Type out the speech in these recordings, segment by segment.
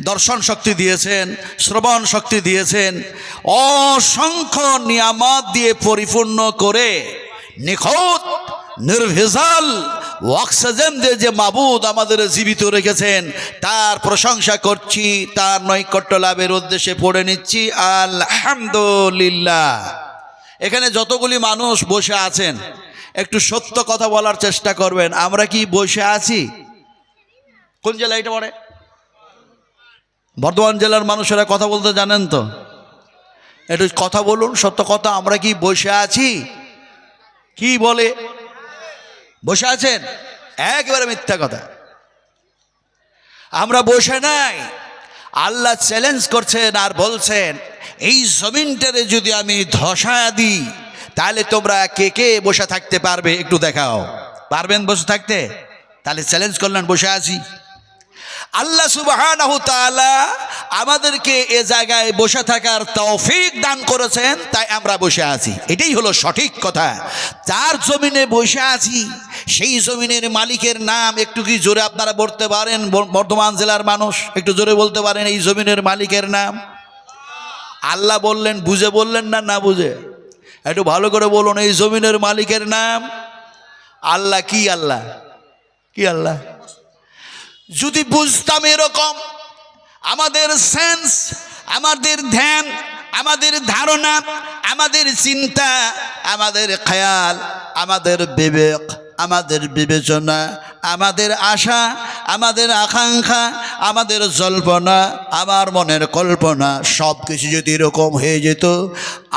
দর্শন শক্তি দিয়েছেন, শ্রবণ শক্তি দিয়েছেন, অসংখ্য নিয়ামত দিয়ে পরিপূর্ণ করে নিখুঁত নির্ভেজাল অক্সিজেন দিয়ে যে মাবুদ আমাদের জীবিত রেখেছেন তার প্রশংসা করছি, তার নৈকট্য লাভের উদ্দেশ্যে পড়ে নিচ্ছি আলহামদুলিল্লাহ। এখানে যতগুলি মানুষ বসে আছেন একটু সত্য কথা বলার চেষ্টা করবেন। আমরা কি বসে আছি? কোন জেলা এটা পড়ে? বর্ধমান জেলার মানুষেরা কথা বলতে জানেন তো? একটু কথা বলুন, সত্য কথা। আমরা কি বসে আছি? কি বলে বসে আছেন? একেবারে মিথ্যা কথা। আমরা বসে নাই। আল্লাহ চ্যালেঞ্জ করছেন আর বলছেন, এই জমিনটারে যদি আমি ধসা দিই তাহলে তোমরা কে কে বসে থাকতে পারবে? একটু দেখাও। পারবেন বসে থাকতে? তাহলে চ্যালেঞ্জ করলেন, বসে আছি। আল্লাহ সুবহানাহু তাআলা আমাদেরকে এ জায়গায় বসে থাকার তৌফিক দান করেছেন, তাই আমরা বসে আছি। এটাই হলো সঠিক কথা। যার জমিনে বসে আছি সেই জমিনের মালিকের নাম একটু কি জোরে আপনারা বলতে পারেন? বর্ধমান জেলার মানুষ একটু জোরে বলতে পারেন এই জমিনের মালিকের নাম? আল্লাহ বললেন, বুঝে বললেন না না বুঝে? একটু ভালো করে বলুন, এই জমিনের মালিকের নাম আল্লাহ। কি আল্লাহ? কি আল্লাহ? যদি বুঝতাম এরকম, আমাদের সেন্স, আমাদের ধ্যান, আমাদের ধারণা, আমাদের চিন্তা, আমাদের খেয়াল, আমাদের বিবেক, আমাদের বিবেচনা, আমাদের আশা, আমাদের আকাঙ্ক্ষা, আমাদের জল্পনা, আমার মনের কল্পনা সব কিছু যদি এরকম হয়ে যেত,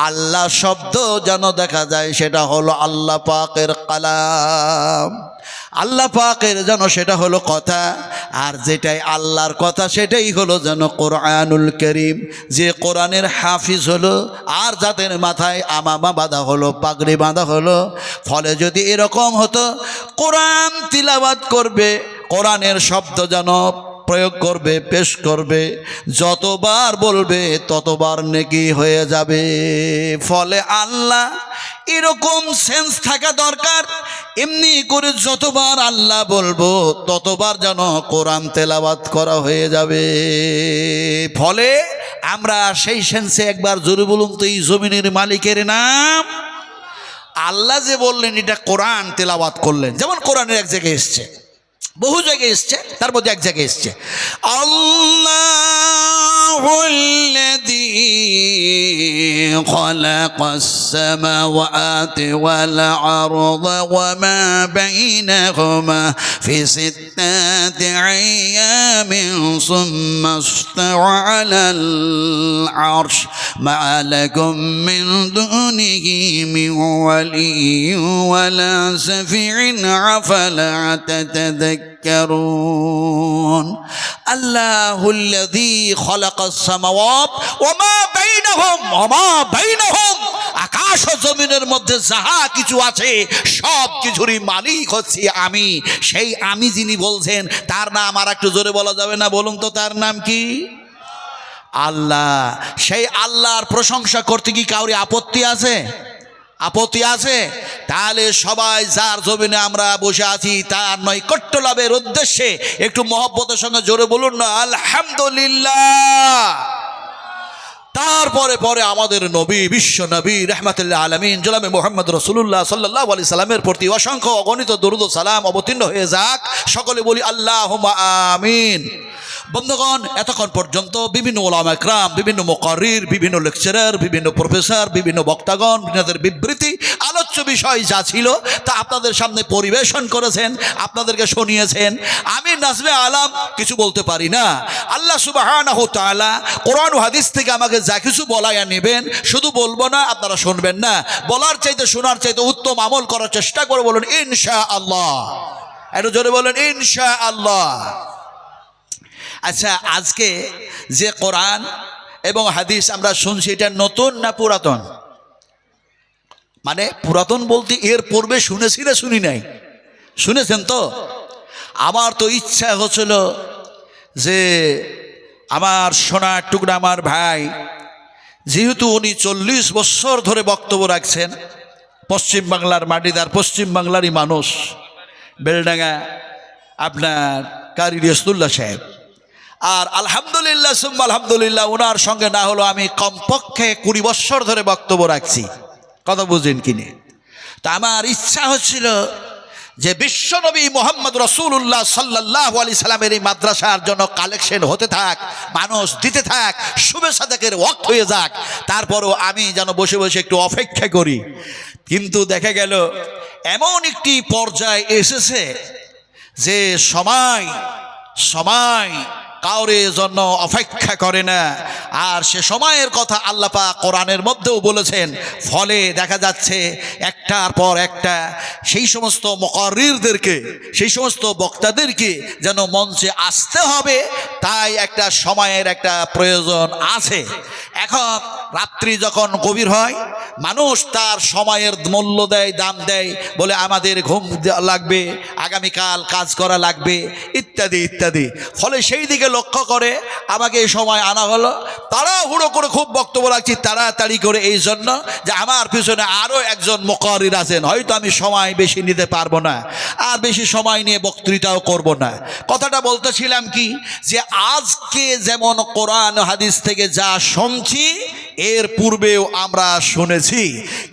আল্লাহ শব্দ যেন দেখা যায় সেটা হলো আল্লাহ পাকের কালাম, আল্লাহ পাকের যেন সেটা হলো কথা, আর যেটাই আল্লাহর কথা সেটাই হলো যেন কোরআনুল কারীম। যে কোরআনের হাফিজ হলো আর যাদের মাথায় আমামা বাঁধা হলো, পাগড়ি বাঁধা হলো, ফলে যদি এরকম হতো কোরআন তিলাওয়াত করবে, কোরআনের শব্দ যেন প্রয়োগ করবে, পেশ করবে, যতবার বলবে ততবার নেকি হয়ে যাবে। ফলে আল্লাহ এরকম সেন্স থাকা দরকার, এমনি করে যতবার আল্লাহ বলবো ততবার যেন কোরআন তেলাওয়াত করা হয়ে যাবে। ফলে আমরা সেই সেন্সে একবার জোরে বলুন তো, এই জমিনের মালিকের নাম আল্লাহ। যে বললেন এটা কোরআন তেলাওয়াত করলেন, যেমন কোরআনের এক জায়গায় এসছে, বহু জায়গায় এসছে, তার মধ্যে এক জায়গায় এসছে আল্লাহুল্লাযী খালাকাস সামাওয়াতি ওয়াল আরদা ওয়া মা বাইনাহুমা ফি সিত্তাতি আইয়ামিন সুম্মা ইসতাওয়া আলাল আরশ মা লাকুম মিন দুনিহি মিন ওয়ালিয়্যিন ওয়ালা শাফি'in আফালা তাতাযাক্কারুন। আল্লাহুল্লাযী খালাকাস সামাওয়াত ওয়া মা বাইনাহুম, আকাশ ও জমিনের মধ্যে যাহা কিছু আছে সব কিছুরই মালিক হচ্ছি আমি। সেই আমি যিনি বলছেন তার নাম আর একটু জোরে বলা যাবে না? বলুন তো তার নাম কি? আল্লাহ। সেই আল্লাহর প্রশংসা করতে কি কাউরি আপত্তি আছে? আপত্তি আছে? তাহলে সবাই যার জমিনে আমরা বসে আছি তার নৈকট্য লাভের উদ্দেশ্যে একটু মহব্বতের সঙ্গে জোরে বলুন না আলহামদুলিল্লাহ। তারপরে পরে আমাদের নবী, বিশ্ব নবী, রাহমাতুল আলামিন জনাবে মুহাম্মদ রাসূলুল্লাহ সাল্লাল্লাহু আলাইহি সাল্লামের প্রতি অসংখ্য অগণিত দরুদ ও সালাম অবতীর্ণ হয়ে যাক। সকলে বলি আল্লাহুম্মা আমিন। বন্ধুগণ, এতক্ষণ পর্যন্ত বিভিন্ন উলামা ইকরাম, বিভিন্ন মুকাররির, বিভিন্ন লেকচারার, বিভিন্ন প্রফেসর, বিভিন্ন বক্তাগণ বিভিন্ন বিবৃতি, আলোচ্য বিষয় যা ছিল তা আপনাদের সামনে পরিবেশন করেছেন, আপনাদেরকে শুনিয়েছেন। আমি নাজমে আলম কিছু বলতে পারি না। আল্লাহ সুবহানাহু তাআলা কোরআন ও হাদিস থেকে আমাকে যা কিছু বলাইয়া নেবেন, শুধু বলবো না, আপনারা শুনবেন না, বলার চাইতে শোনার চাইতে উত্তম আমল করার চেষ্টা করে বলুন ইনশাআল্লাহ। একটু জোরে বলেন ইনশাআল্লাহ। আচ্ছা, আজকে যে কোরআন এবং হাদিস আমরা শুনছি এটা নতুন না পুরাতন? মানে পুরাতন বলতে এর পূর্বে শুনেছি না শুনি নাই? শুনেছেন তো? আমার তো ইচ্ছা হচ্ছিল যে আমার সোনার টুকরা আমার ভাই, যেহেতু উনি 40 বছর ধরে বক্তব্য রাখছেন, পশ্চিমবাংলার মাটিদার, পশ্চিমবাংলারই মানুষ, বেলডাঙ্গা আপনার কারি রাসূলুল্লাহ সাহেব, আর আলহামদুলিল্লাহ সুম্মা আলহামদুলিল্লাহ, ওনার সঙ্গে না হলো আমি কমপক্ষে 20 বছর ধরে বক্তব্য রাখছি, কথা বুঝেন কিনে। তা আমার ইচ্ছা হচ্ছিল যে বিশ্বনবী মোহাম্মদ রসুল্লাহ সাল্লাল্লাহু আলাইহি সাল্লামের এই মাদ্রাসার জন্য কালেকশন হতে থাক, মানুষ দিতে থাক, শুভে সাদেকের ওয়াক্ত হয়ে যাক, তারপরও আমি যেন বসে বসে একটু অপেক্ষা করি। কিন্তু দেখা গেল এমন একটি পর্যায়ে এসেছে যে সময় কাউরে জন্য অপেক্ষা করে না। আর সে সময়ের কথা আল্লাহ পাক কোরআনের মধ্যেও বলেছেন। ফলে দেখা যাচ্ছে একটার পর একটা সেই সমস্ত মুকাররিরদেরকে, সেই সমস্ত বক্তাদেরকে যেন মঞ্চে আসতে হবে, তাই একটা সময়ের একটা প্রয়োজন আছে। এখন রাত্রি যখন গভীর হয়, মানুষ তার সময়ের মূল্য দেয়, দাম দেয়, বলে আমাদের ঘুম লাগবে, আগামীকাল কাজ করা লাগবে, ইত্যাদি ইত্যাদি। ফলে সেই দিকে লক্ষ্য করে আমাকে এই সময় আনা হলো। তাড়াহুড়ো করে খুব বক্তব্য রাখছি তাড়াতাড়ি করে, এই জন্য যে আমার পিছনে আরও একজন মুকাররির আছেন, হয়তো আমি সময় বেশি নিতে পারবো না, আর বেশি সময় নিয়ে বক্তৃতাও করব না। কথাটা বলতেছিলাম কি, যে আজকে যেমন কোরআন হাদিস থেকে যা শুনছি, এর পূর্বেও আমরা শুনেছি,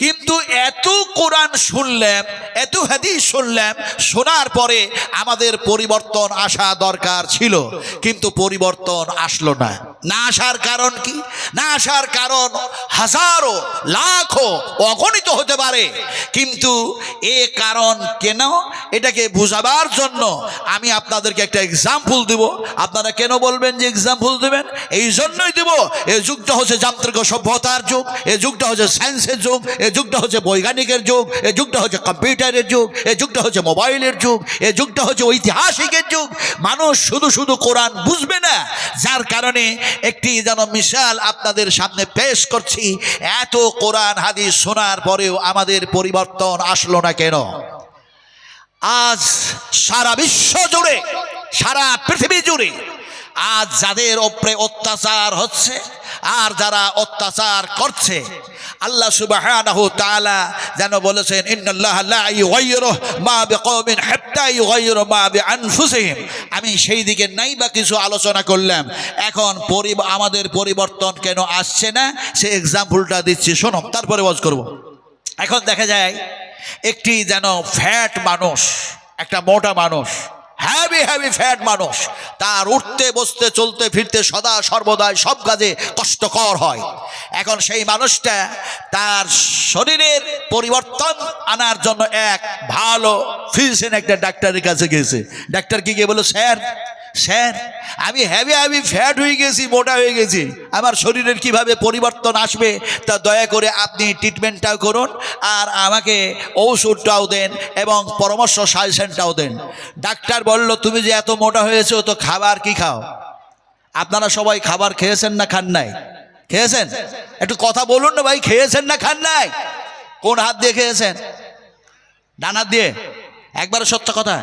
কিন্তু এত কোরআন শুনলাম, এত হাদিস শুনলাম, শোনার পরে আমাদের পরিবর্তন আসা দরকার ছিল, কিন্তু পরিবর্তন আসলো না। না আসার কারণ কি? না আসার কারণ হাজারো লাখো অগণিত হতে পারে, কিন্তু এ কারণ কেন, এটাকে বোঝাবার জন্য আমি আপনাদেরকে একটা এক্সাম্পল দেব। আপনারা কেন বলবেন যে এক্সাম্পল দেবেন? এই জন্যই দেব, এই যুগটা হচ্ছে যান্ত্রিক সভ্যতার যুগ, এই যুগটা হচ্ছে সায়েন্সের যুগ, এই যুগটা হচ্ছে বৈজ্ঞানিকের যুগ, এই যুগটা হচ্ছে কম্পিউটারের যুগ, এই যুগটা হচ্ছে মোবাইলের যুগ, এই যুগটা হচ্ছে ঐতিহাসিকের যুগ। মানুষ শুধু শুধু কোরআন বুঝবে না, যার কারণে একটি যেন মিসাল আপনাদের সামনে পেশ করছি। এত কোরআন হাদিস শোনার পরেও আমাদের পরিবর্তন আসলো না কেন? আজ সারা বিশ্ব জুড়ে, সারা পৃথিবী জুড়ে আজ যাদের উপরে অত্যাচার হচ্ছে আর যারা অত্যাচার করছে, আল্লাহ সুবহানাহু তাআলা যেন বলেছেন, ইন্নাল্লাহা লা ইউগাইয়িরু মা বিকওমিন হাত্তা ইউগাইয়িরু মা বিআনফুসিহিম। আমি সেই দিকে নাই বা কিছু আলোচনা করলাম। এখন আমাদের পরিবর্তন কেন আসছে না, সে এক্সাম্পলটা দিচ্ছি, শোনো, তারপরে ওয়াজ করব। এখন দেখা যায় একটি যেন ফ্যাট মানুষ, একটা মোটা মানুষ, হ্যাভি ফ্যাট মানুষ, তার উঠতে বসতে চলতে ফিরতে সদা সর্বদাই সব কাজে কষ্টকর হয়। এখন সেই মানুষটা তার শরীরের পরিবর্তন আনার জন্য এক ভালো ফিজিশিয়ান একটা ডাক্তারের কাছে গেছে। ডাক্তার কি গিয়ে বলো, স্যার আমি হ্যাভি ফ্যাট হয়ে গেছি, মোটা হয়ে গেছি, আমার শরীরের কিভাবে পরিবর্তন আসবে তা দয়া করে আপনি ট্রিটমেন্টটাও করুন, আর আমাকে ঔষধটাও দেন এবং পরামর্শ সাজেশনটাও দেন। ডাক্তার বলল, তুমি যে এত মোটা হয়েছো, তো খাবার কি খাও? আপনারা সবাই খাবার খেয়েছেন না খান নাই? খেয়েছেন? একটু কথা বলুন না ভাই, খেয়েছেন না খান নাই? কোন হাত দিয়ে খেয়েছেন? ডান হাত দিয়ে? একবারে সত্য কথা।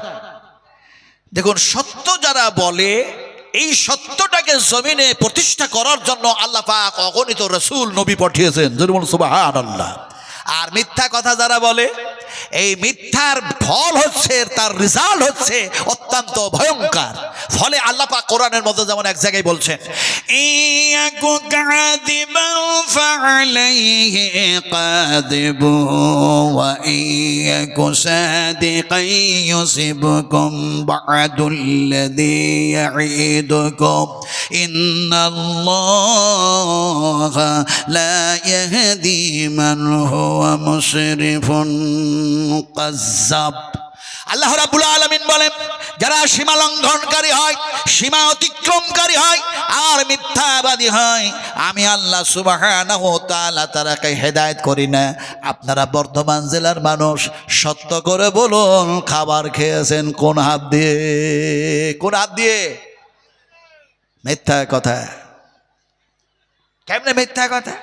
দেখুন, সত্য যারা বলে, এই সত্যটাকে জমিনে প্রতিষ্ঠা করার জন্য আল্লাহ পাক অগণিত রাসূল নবী পাঠিয়েছেন, সুবহানাল্লাহ। আর মিথ্যা কথা যারা বলে, এই মিথ্যার ফল হচ্ছে, তার রেজাল্ট হচ্ছে অত্যন্ত ভয়ঙ্কর। ফলে আল্লাহ পাক কোরআনের মধ্যে যেমন এক জায়গায় বলছেন, ইয়াকু কাযিবান ফাআলাইহি কাযিবু ওয়া ইয়াকু সাদিকান ইউসিবকুম বা'দুল্লাযী ইয়াঈদুকুম ইন্নাল্লাহা লা ইয়াহদি মান হুয়া মুশরিফুন কাযযাব। আল্লাহ রাব্বুল আলামিন বলেন, যারা সীমা লঙ্ঘনকারী হয়, সীমা অতিক্রমকারী হয় আর মিথ্যাবাদী হয়, আমি আল্লাহ সুবহানাহু ওয়া তাআলা তারাকে হেদায়েত করি না। আপনারা বর্ধমান জেলার মানুষ, সত্য করে বলুন, খাবার খেয়েছেন কোন হাত দিয়ে? কোন হাত দিয়ে? মিথ্যা কথা। কেমনে মিথ্যা কথা?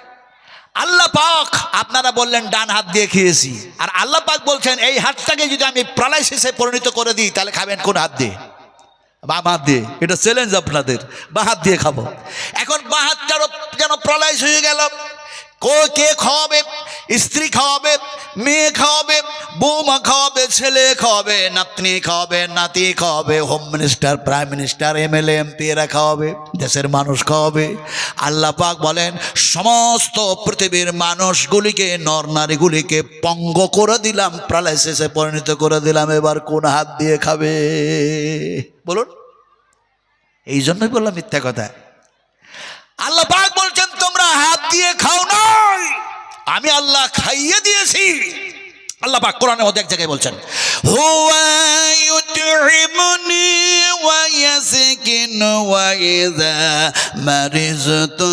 আল্লাহ পাক আপনারা বললেন ডান হাত দিয়ে খেয়েছি, আর আল্লাহ পাক বলছেন এই হাতটাকে যদি আমি প্যারালাইসিসে পরিণত করে দিই, তাহলে খাবেন কোন হাত দিয়ে? বাম হাত দিয়ে। এটা চ্যালেঞ্জ আপনাদের, বাম হাত দিয়ে খাবো। এখন বাম হাতটারও যেন প্যারালাইজ হয়ে গেল, কে খাওয়াবে? স্ত্রী খাওয়াবে, মেয়ে খাওয়াবে, বৌমা খাওয়াবে, ছেলে খাওয়াবে, নাতনি খাওয়াবে, নাতি খাওয়াবে, home minister, prime minister, MLA, MP এরা খাওয়াবে, দেশের মানুষ খাওয়াবে। আল্লাহ পাক বলেন সমস্ত পৃথিবীর মানুষগুলিকে, নর নারীগুলিকে পঙ্গ করে দিলাম, প্যারালাইসিসে পরিণত করে দিলাম। এবার কোন হাত দিয়ে খাবে বলুন? এই জন্যই বললাম মিথ্যা কথা। আল্লাহ পাক বলছেন তোমরা হাত দিয়ে খাও নাই, আমি আল্লাহ খাইয়ে দিয়েছি। আল্লাহ পাক কোরআনের মধ্যে এক জায়গায় বলছেন হুয়া ইউতইমুনি ওয়া ইয়াসকিনু ওয়া ইযা মারিযতু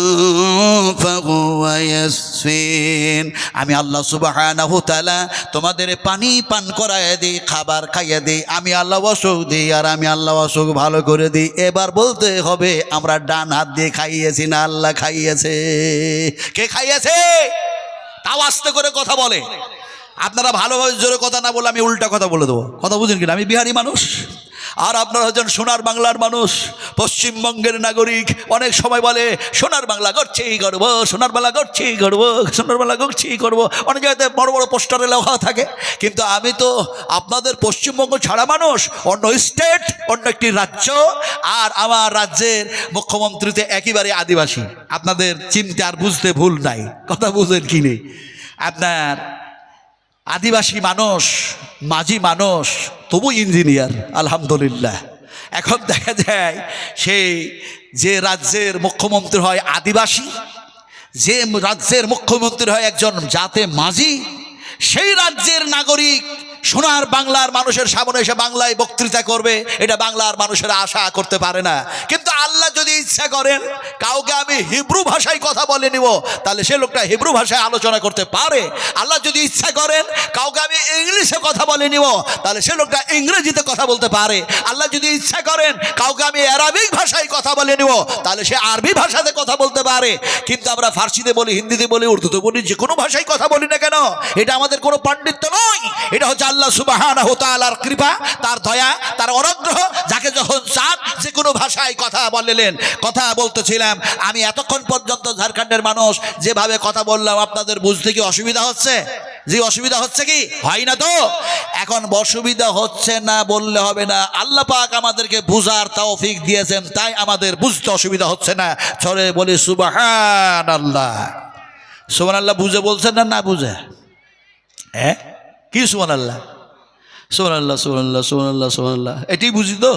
ফাহুয়া ইয়াসফিন। আমি আল্লাহ সুবহানাহু তাআলা তোমাদের পানি পান করায় দিই, খাবার খাইয়ে দিই, আমি আল্লাহ অসুখ দিই, আর আমি আল্লাহ অসুখ ভালো করে দিই। এবার বলতে হবে আমরা ডান হাত দিয়ে খাইয়েছি না আল্লাহ খাইয়েছে? কে খাইয়েছে? তাও আস্তে করে কথা বলে। আপনারা ভালোভাবে জোরে কথা না বলে আমি উল্টা কথা বলে দেবো। কথা বুঝেন কিনা? আমি বিহারি মানুষ, আর আপনারা হচ্ছেন সোনার বাংলার মানুষ, পশ্চিমবঙ্গের নাগরিক। অনেক সময় বলে সোনার বাংলা করছেই করবো, সোনার বাংলা করছেই করবো, সোনার বাংলা করছেই করবো। অনেক জায়গাতে বড় বড় পোস্টারে লেখা থাকে, কিন্তু আমি তো আপনাদের পশ্চিমবঙ্গ ছাড়া মানুষ, অন্য স্টেট, অন্য একটি রাজ্য, আর আমার রাজ্যের মুখ্যমন্ত্রীতে একেবারে আদিবাসী। আপনাদের চিনতে আর বুঝতে ভুল নাই। কথা বুঝেন কি নেই? আপনার আদিবাসী মানুষ, মাঝি মানুষ, তবু ইঞ্জিনিয়ার, আলহামদুলিল্লাহ। এখন দেখা যায় সেই যে রাজ্যের মুখ্যমন্ত্রী হয় আদিবাসী, যে রাজ্যের মুখ্যমন্ত্রী হয় একজন জাতে মাঝি, সেই রাজ্যের নাগরিক সোনার বাংলার মানুষের সামনে এসে বাংলায় বক্তৃতা করবে, এটা বাংলার মানুষেরা আশা করতে পারে না। কিন্তু আল্লাহ যদি ইচ্ছা করেন কাউকে আমি হিব্রু ভাষায় কথা বলে নিব, তাহলে সে লোকটা হিব্রু ভাষায় আলোচনা করতে পারে। আল্লাহ যদি ইচ্ছা করেন কাউকে আমি ইংলিশে কথা বলে নিব, তাহলে সে লোকটা ইংরেজিতে কথা বলতে পারে। আল্লাহ যদি ইচ্ছা করেন কাউকে আমি আরবিক ভাষায় কথা বলে নিব, তাহলে সে আরবি ভাষাতে কথা বলতে পারে। কিন্তু আমরা ফার্সিতে বলি, হিন্দিতে বলি, উর্দুতে বলি, যে কোনো ভাষায় কথা বলি না কেন, এটা আমাদের কোনো পাণ্ডিত্য নয়। এটা হচ্ছে আল্লাহ সুবহানাহু তাআলার কৃপা, তার দয়া, তার অনুগ্রহ। যাকে যখন চান যে কোনো ভাষায় কথা বললেন। কথা বলতেছিলাম আমি এতক্ষণ পর্যন্ত ঝাড়খণ্ডের মানুষ যেভাবে কথা বললাম, আপনাদের বুঝতে কি অসুবিধা হচ্ছে? যে অসুবিধা হচ্ছে কি? হয় না তো? এখন অসুবিধা হচ্ছে না বললে হবে না। আল্লাহ পাক আমাদেরকে বুঝার তৌফিক দিয়েছেন, তাই আমাদের বুঝতে অসুবিধা হচ্ছে না। ছড়ে বলি সুবহানাল্লাহ। সুবহানাল্লাহ বুঝে বলছেন না, না বুঝে? হ্যাঁ, কি সুবহানাল্লাহ? সুবহানাল্লাহ, সুবহানাল্লাহ, সুবহানাল্লাহ, সুবহানাল্লাহ, এটাই বুঝি তো।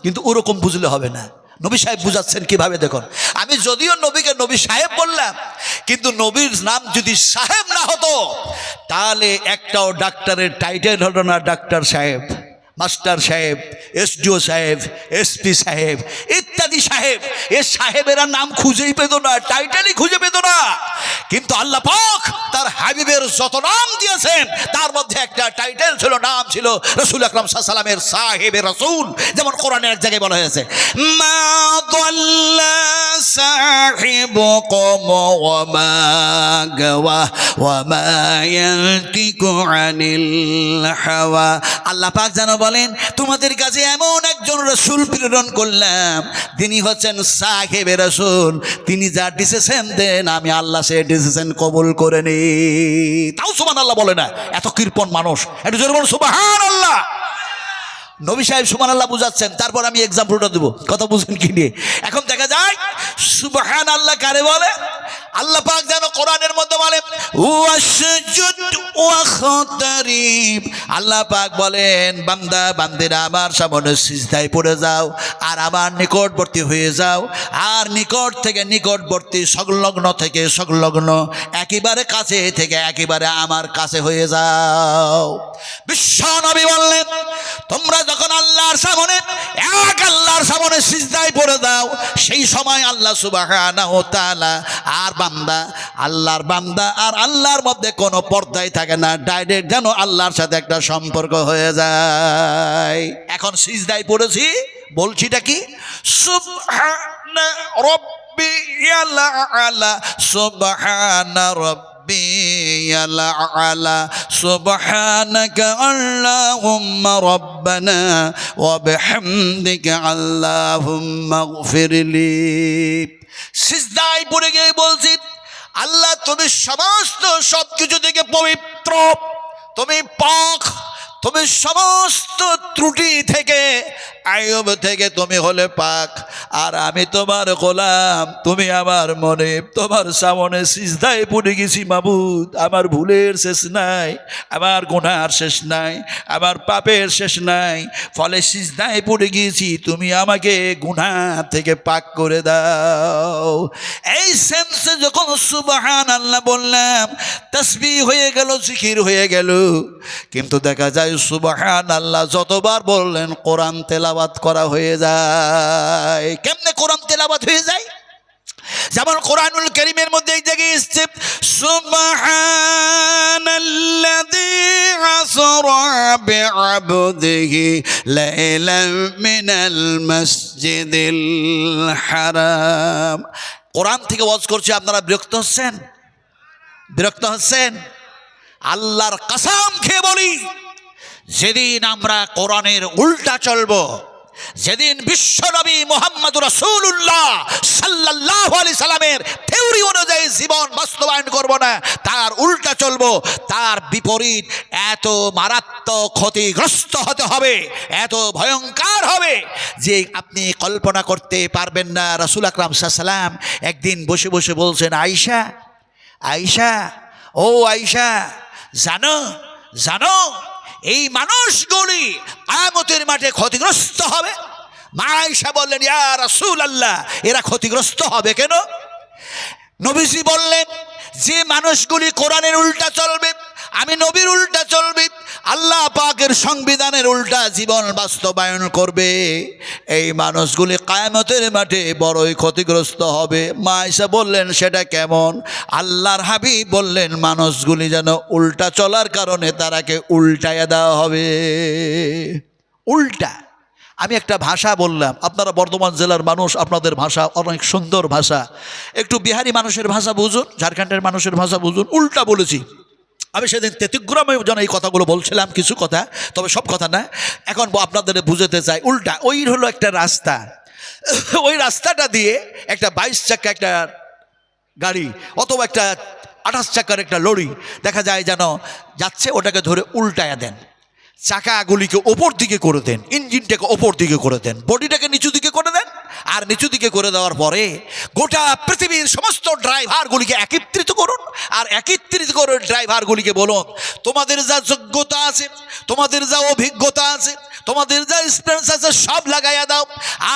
কিন্তু ওরকম বুঝলে হবে না। নবী সাহেব বুঝাচ্ছেন কিভাবে দেখুন। আমি যদিও নবীকে নবী সাহেব বললাম, কিন্তু নবীর নাম যদি সাহেব না হতো, তাহলে একটাও ডাক্তারের টাইটেল হলো না ডাক্তার সাহেব, মাস্টার সাহেব, এসডিও সাহেব, এসপি সাহেব ইত্যাদি সাহেব। এ সাহেবেরা নাম খুঁজেই পেত না, টাইটেলই খুঁজে পেত না। কিন্তু আল্লাহ পাক তার হাবিবের যত নাম দিয়েছেন তার মধ্যে একটা টাইটেল ছিল, নাম ছিল রাসূল আকরাম সাল্লাল্লাহু আলাইহি ওয়াসাল্লামের সাহেবে রাসূল। যেমন কোরআনের এক জায়গায় বলা হয়েছে মা দাল্লা সাহিবুকুম ওয়া মা গাওয়া ওয়া মা ইয়ানতিকু আনিল হাওয়া। আল্লাহ পাক জানো বলেন তোমাদের কাছে এমন একজন রাসূল প্রেরণ করলাম, তিনি হচ্ছেন সাহেবে রাসূল। তিনি যা ডিসিশন দেন আমি আল্লাহ সে ডিসিশন কবুল করে নি। তাও সুবহানাল্লাহ বলে না, এত কৃপণ মানুষ। একটু জোরে বলুন সুবহানাল্লাহ। নবী সাহেব সুবহানাল্লাহ বুঝাচ্ছেন, তারপর আমি এক্সাম্পলটা দেবো। কথা বুঝেন কি নিয়ে? এখন দেখা যায় সুবহানাল্লাহ কারে বলে? আল্লাহ পাক যেন কোরআনের মধ্যে বলেন ওয়াসজুদ ওয়াখতারিব। আল্লাহ পাক বলেন বান্দা বান্দিরা আমার সামনে সিজদায় পড়ে যাও আর আমার নিকটবর্তী হয়ে যাও, আর নিকট থেকে নিকটবর্তী, সংলগ্ন থেকে সংলগ্ন, একেবারে কাছে থেকে একেবারে আমার কাছে হয়ে যাও। বিশ্ব নবী বললেন তোমরা যখন আল্লাহর সামনে, এক আল্লাহর সামনে সিজদায় পড়ে দাও, সেই সময় আল্লাহ সুবহানাহু ওয়া তাআলা আর বান্দা, আল্লাহর বান্দা আর আল্লাহর মধ্যে কোনো পর্দাই থাকে না, ডাইরেক্ট যেন আল্লাহর সাথে একটা সম্পর্ক হয়ে যায়। এখন সিজদায় পড়েছি, বলছিটা কি? সুবহানা রাব্বিয়াল আলা, সুবহানা রাব্বিয়াল আলা, সুবহানাকা আল্লাহুম্মা রাব্বানা ওয়া বিহামদিকা আল্লাহুম্মা গফিরলি। সিজদায় পড়ে গিয়ে বলছি আল্লাহ তুমি সমস্ত সবকিছু থেকে পবিত্র, তুমি পাক, তুমি সমস্ত ত্রুটি থেকে, আয়ব থেকে তুমি হলে পাক। আর আমি তোমার গোলাম, তুমি আমার মনে তোমার সামনে সিজদায় পড়ে গেছি মাবুদ। আমার ভুলের শেষ নাই, আমার গুনার শেষ নাই, আমার পাপের শেষ নাই, ফলে সিজদায় পড়ে গিয়েছি, তুমি আমাকে গুনাহ থেকে পাক করে দাও। এই সেন্সে যখন সুবহানাল্লাহ বললাম, তাসবিহ হয়ে গেল, জিকির হয়ে গেল। কিন্তু দেখা যায় সুবহানাল্লাহ যতবার বললেন কোরআন তেলাওয়াত করা হয়ে যায়। কেমনে কোরআন তেলাওয়াত হয়ে যায়? যেমন কোরআনুল কারীমের মধ্যে এই জায়গায় এসেছে সুবহানাল্লাযী আসরা বিআবদিহি লাইলাম মিনাল মাসজিদিল হারাম। কোরআন থেকে ওয়াজ করছি, আপনারা বিরক্ত হচ্ছেন? বিরক্ত হচ্ছেন? আল্লাহর কসম খেয়ে বলি, যেদিন আমরা কোরআনের উল্টা চলবো, যেদিন বিশ্বনবী মুহাম্মদুর রাসূলুল্লাহ সাল্লাল্লাহু আলাইহি সাল্লামের থিওরি অনুযায়ী জীবন বাস্তবায়ন করব না, তার উল্টা চলবো, তার বিপরীত এত মারাত্মক ক্ষতিগ্রস্ত হতে হবে, এত ভয়ঙ্কর হবে যে আপনি কল্পনা করতে পারবেন না। রাসূল আকরাম সাল্লাল্লাহু আলাইহি সাল্লাম একদিন বসে বসে বলছেন, আয়েশা, আয়েশা, ও আয়েশা, জানো জানো এই মানুষগুলি কিয়ামতের মাঠে ক্ষতিগ্রস্ত হবে। মা আয়েশা বললেন, ইয়া রাসূলুল্লাহ, এরা ক্ষতিগ্রস্ত হবে কেন? নবীজি বললেন, যে মানুষগুলি কোরআনের উল্টা চলবে, আমি নবীর উল্টা চলবে, আল্লাহ পাকের সংবিধানের উল্টা জীবন বাস্তবায়ন করবে, এই মানুষগুলি কিয়ামতের মাঠে বড়ই ক্ষতিগ্রস্ত হবে। মা আয়েশা বললেন, সেটা কেমন? আল্লাহর হাবিব বললেন, মানুষগুলি যেন উল্টা চলার কারণে তারাকে উল্টায়া দেওয়া হবে। উল্টা। আমি একটা ভাষা বললাম, আপনারা বর্ধমান জেলার মানুষ, আপনাদের ভাষা অনেক সুন্দর ভাষা, একটু বিহারি মানুষের ভাষা বুঝুন, ঝাড়খণ্ডের মানুষের ভাষা বুঝুন। উল্টা বলেছি আমি সেদিন তেতিগ্রামে যেন এই কথাগুলো বলছিলাম, কিছু কথা, তবে সব কথা না, এখন আপনাদের বুঝাতে চাই। উল্টা ওই হলো একটা রাস্তা, ওই রাস্তাটা দিয়ে একটা 22 চাকা একটা গাড়ি অথবা একটা 28 চাকার একটা লরি দেখা যায় যেন যাচ্ছে, ওটাকে ধরে উল্টায়া দেন, চাকাগুলিকে ওপর দিকে করে দেন, ইঞ্জিনটাকে ওপর দিকে করে দেন, বডিটাকে নিচু দিকে করে দেন। আর নিচু দিকে করে দেওয়ার পরে গোটা পৃথিবীর সমস্ত ড্রাইভারগুলিকে একত্রিত করুন, আর একত্রিত করে ড্রাইভারগুলিকে বলুন, তোমাদের যা যোগ্যতা আছে, তোমাদের যা অভিজ্ঞতা আছে, তোমাদের যা এক্সপিরিয়েন্স আছে, সব লাগাইয়া দাও,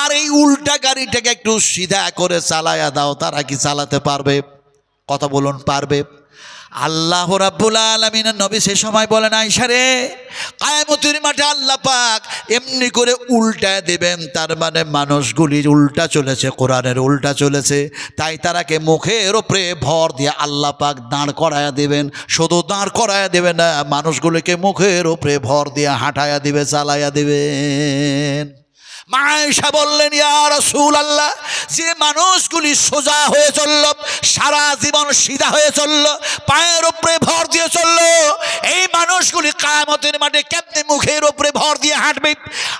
আর এই উল্টা গাড়িটাকে একটু সিধা করে চালাইয়া দাও। তারা কি চালাতে পারবে? কথা বলুন, পারবে? আল্লাহ রাব্বুল আলামিনের নবী সে সময় বলেন, আয়েশা রে, কিয়ামতের মাঠে আল্লাহ পাক এমনি করে উল্টা দেবেন, তার মানে মানুষগুলি উল্টা চলেছে, কোরআনের উল্টা চলেছে, তাই তারাকে মুখের ওপরে ভর দিয়ে আল্লাহ পাক দাঁড় করায়া দেবেন। শুধু দাঁড় করায়া দেবে না, মানুষগুলিকে মুখের ওপরে ভর দিয়ে হাঁটায়া দিবে, চালাইয়া দিবেন। মা আয়েশা বললেন, ইয়া রাসূলুল্লাহ, যে মানুষগুলি সোজা হয়ে চলল, সারা জীবন সিধা হয়ে চলল, পায়ের উপরে ভর দিয়ে চলল, এই মানুষগুলি কিয়ামতের মাঠে কেমনে মুখের উপরে ভর দিয়ে হাঁটবে?